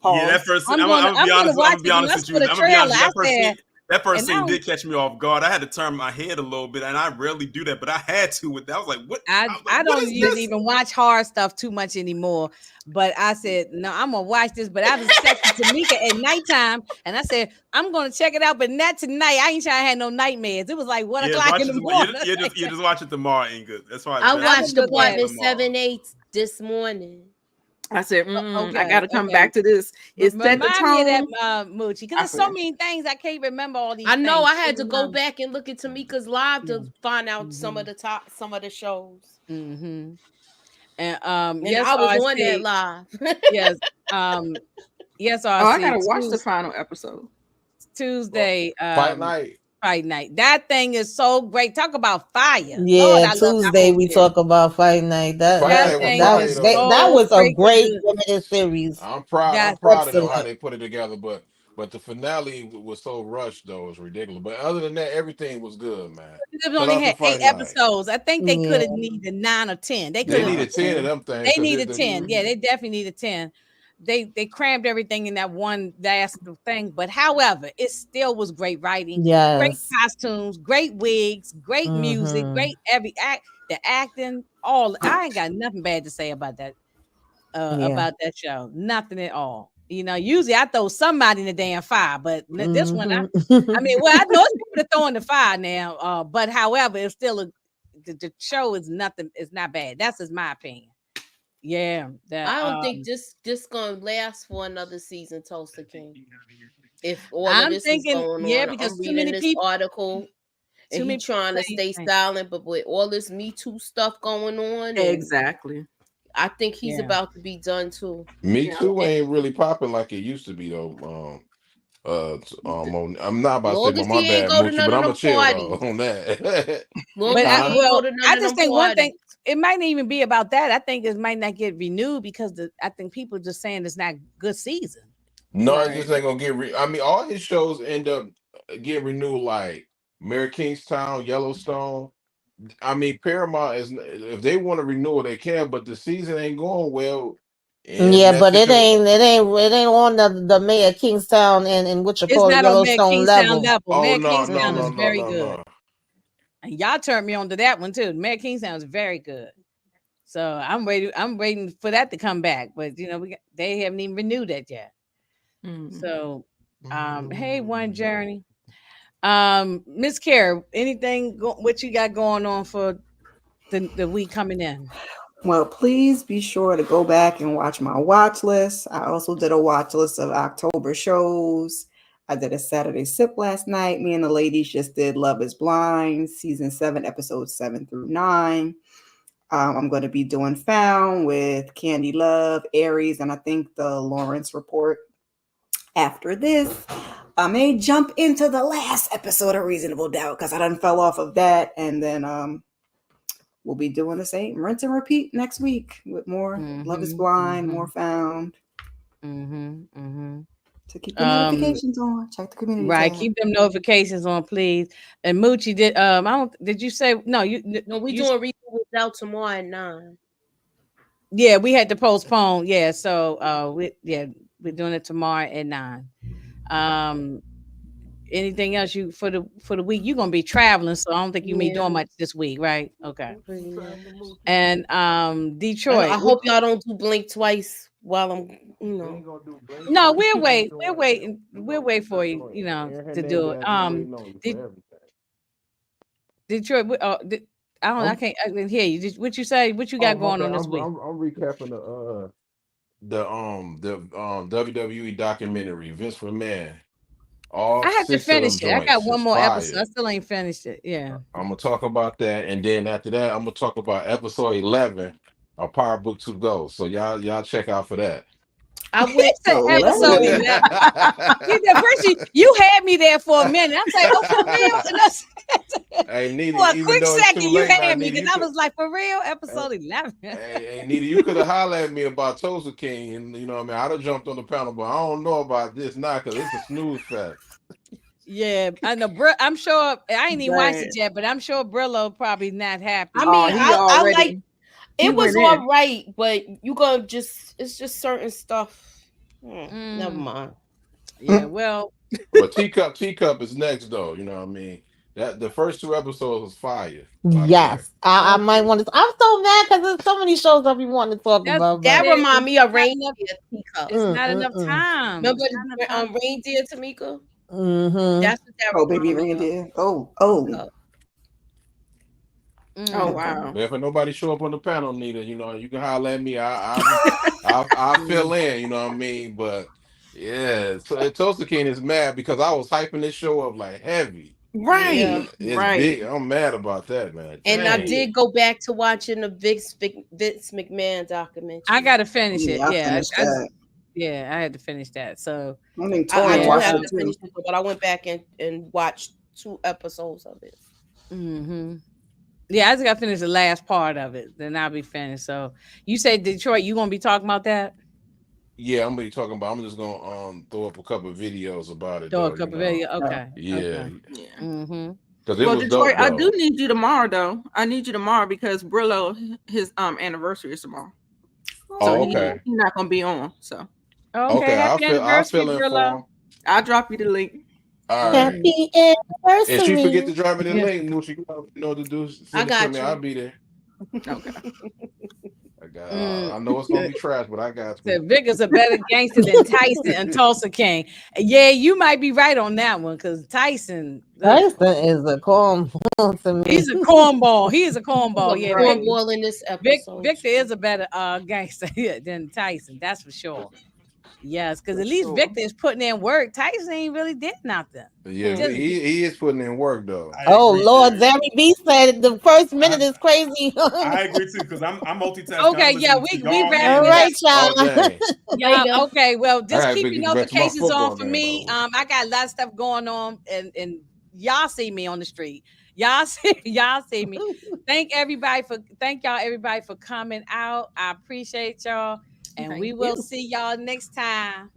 pause. Yeah, that first scene. I'm gonna be honest with you. I'm gonna be honest. That first scene did catch me off guard. I had to turn my head a little bit, and I rarely do that, but I had to with that. I was like, "What?" I don't even watch horror stuff too much anymore. But I said, "No, I'm gonna watch this." But I was texting Tamika at nighttime, and I said, "I'm gonna check it out, but not tonight. I ain't trying to have no nightmares." It was like 1 o'clock in the morning. You just watch it tomorrow, ain't good. That's why I watched Apartment 7-8 this morning. I said, I got to come back to this. It's Remind me of that, Moochie, because there's so many things I can't remember all these. I know things. I had to go back and look at Tamika's live to find out some of the shows. Mm-hmm. And yes, I was RC, on that live. Yes, yes, RC. I gotta watch the final episode. Tuesday, Fight night. That thing is so great. Talk about fire. Yeah, Lord, Tuesday we talk about Fight Night. That was a great limited series. I'm proud of them how they put it together, but the finale was so rushed though, it was ridiculous. But other than that, everything was good, man. They only had 8 episodes. I think they could have needed 9 or 10. They needed 10 of them things. They needed 10. Yeah, they definitely needed 10. They crammed everything in that one last thing, but however, it still was great writing, great costumes, great wigs, great music, great the acting, all. I ain't got nothing bad to say about that show. Nothing at all. You know, usually I throw somebody in the damn fire, but this one, I know it's people that throw in the fire now. But however, it's still the show is nothing. It's not bad. That's just my opinion. Yeah, I don't think this gonna last for another season, Tulsa King. If all I'm of this thinking, is going on, because I'm too reading many this people, article, and he's trying to stay silent, but with all this Me Too stuff going on, exactly, I think he's about to be done too. Me Too ain't really popping like it used to be though. I'm not about to say my bad, Moochie, but I'm gonna chill though on that. I just think one thing, it might not even be about that. I think it might not get renewed because I think people just saying it's not good season. No, it just ain't gonna get. I mean, all his shows end up getting renewed, like Mary Kingstown, Yellowstone. I mean, Paramount is if they want to renew it, they can, but the season ain't going well. Yeah, but it ain't on the Mayor Kingstown and what you call Yellowstone level. Oh, Mayor no, Kingstown is very good. And y'all turned me on to that one too. Mayor Kingstown is very good. So I'm waiting for that to come back. But you know, they haven't even renewed that yet. So hey, One Journey. Miss Kara, anything what you got going on for the week coming in? Well, please be sure to go back and watch my watch list. I also did a watch list of October shows. I did a Saturday sip last night. Me and the ladies just did Love is Blind, season 7, episodes 7 through 9. I'm going to be doing Found with Candy Love, Aries, and I think the Lawrence Report. after this, I may jump into the last episode of Reasonable Doubt because I done fell off of that, and then we'll be doing the same rinse and repeat next week with more Love is Blind, more Found. So keep the notifications on. Check the community Right, tab. keep them notifications on, please. And Moochie, did you say no? We doing Reasonable Doubt tomorrow at 9. Yeah, we had to postpone. Yeah, so we're doing it tomorrow at 9. Anything else you for the week? You're gonna be traveling, so I don't think you be doing much this week, right? Okay. And Detroit. I hope y'all don't do Blink twice while I'm, No, we'll wait. We'll wait for you, to do it. Detroit. I can't hear you. What you say? What you got going on this week? I'm recapping the WWE documentary Vince McMahon. I have to finish it. I got one more episode. I still ain't finished it. Yeah. I'm gonna talk about that, and then after that, I'm gonna talk about episode 11 of Power Book 2 Go. So y'all check out for that. I went to episode 11. First, you had me there for a minute. I'm like, oh, for real? Hey, Nita, for a quick second, you had me because I was like, for real? Episode 11. Hey, Nita, you could have hollered at me about Tulsa King, and you know what I mean? I'd have jumped on the panel, but I don't know about this now because it's a snooze fest. Yeah, I know. I'm sure I ain't even watched it yet, but I'm sure Brillo probably not happy. I mean, I like it was all right, but you gonna it's just certain stuff. Never mind. Yeah, well, but Teacup is next though. You know what I mean? That the first 2 episodes was fire. Yes, I might want to. I'm so mad because there's so many shows that we want to talk about. That remind me of Reindeer Teacup. It's not enough time. Remember Reindeer Tamika? That's what that baby Reindeer. Oh. Oh wow! But if nobody show up on the panel, Nita, you can holler at me. I'll fill in. You know what I mean? But yeah, so Tulsa King is mad because I was hyping this show up like heavy. Right, it's big. I'm mad about that, man. And I did go back to watching the Vince McMahon documentary. I got to finish it. I had to finish that. So I mean, I do have to finish it, but I went back and watched 2 episodes of it. Yeah, I just got to finish the last part of it. Then I'll be finished. So you say Detroit, you gonna be talking about that? Yeah, I'm gonna be talking about. I'm just gonna throw up a couple of videos about it. Throw a couple of videos. Okay. Yeah. Okay. Well, Detroit, I do need you tomorrow, though. I need you tomorrow because Brillo, his anniversary is tomorrow. So okay. He's not gonna be on. So okay. Happy anniversary, Brillo. I'll drop you the link. All right. Happy anniversary. If she forget to drop me the link, Moochie, you know what to do. I got you. I'll be there. Okay. I know it's gonna be trash, but I got you. Vic is a better gangster than Tyson and Tulsa King. Yeah, you might be right on that one because Tyson is a cornball to me. He's a cornball. He is a cornball. Yeah, cornball in this episode. Victor is a better gangster than Tyson. That's for sure. Yes, because at least Victor is putting in work. Tyson ain't really did nothing. Yeah, he is putting in work though. Oh Lord, Zary B said the first minute is crazy. I agree too because I'm multitasking. Okay, yeah, we all right, y'all. Yeah, okay. Well, just keep your notifications on for me. I got a lot of stuff going on, and y'all see me on the street. Y'all see me. Thank y'all everybody for coming out. I appreciate y'all. And we will see y'all next time.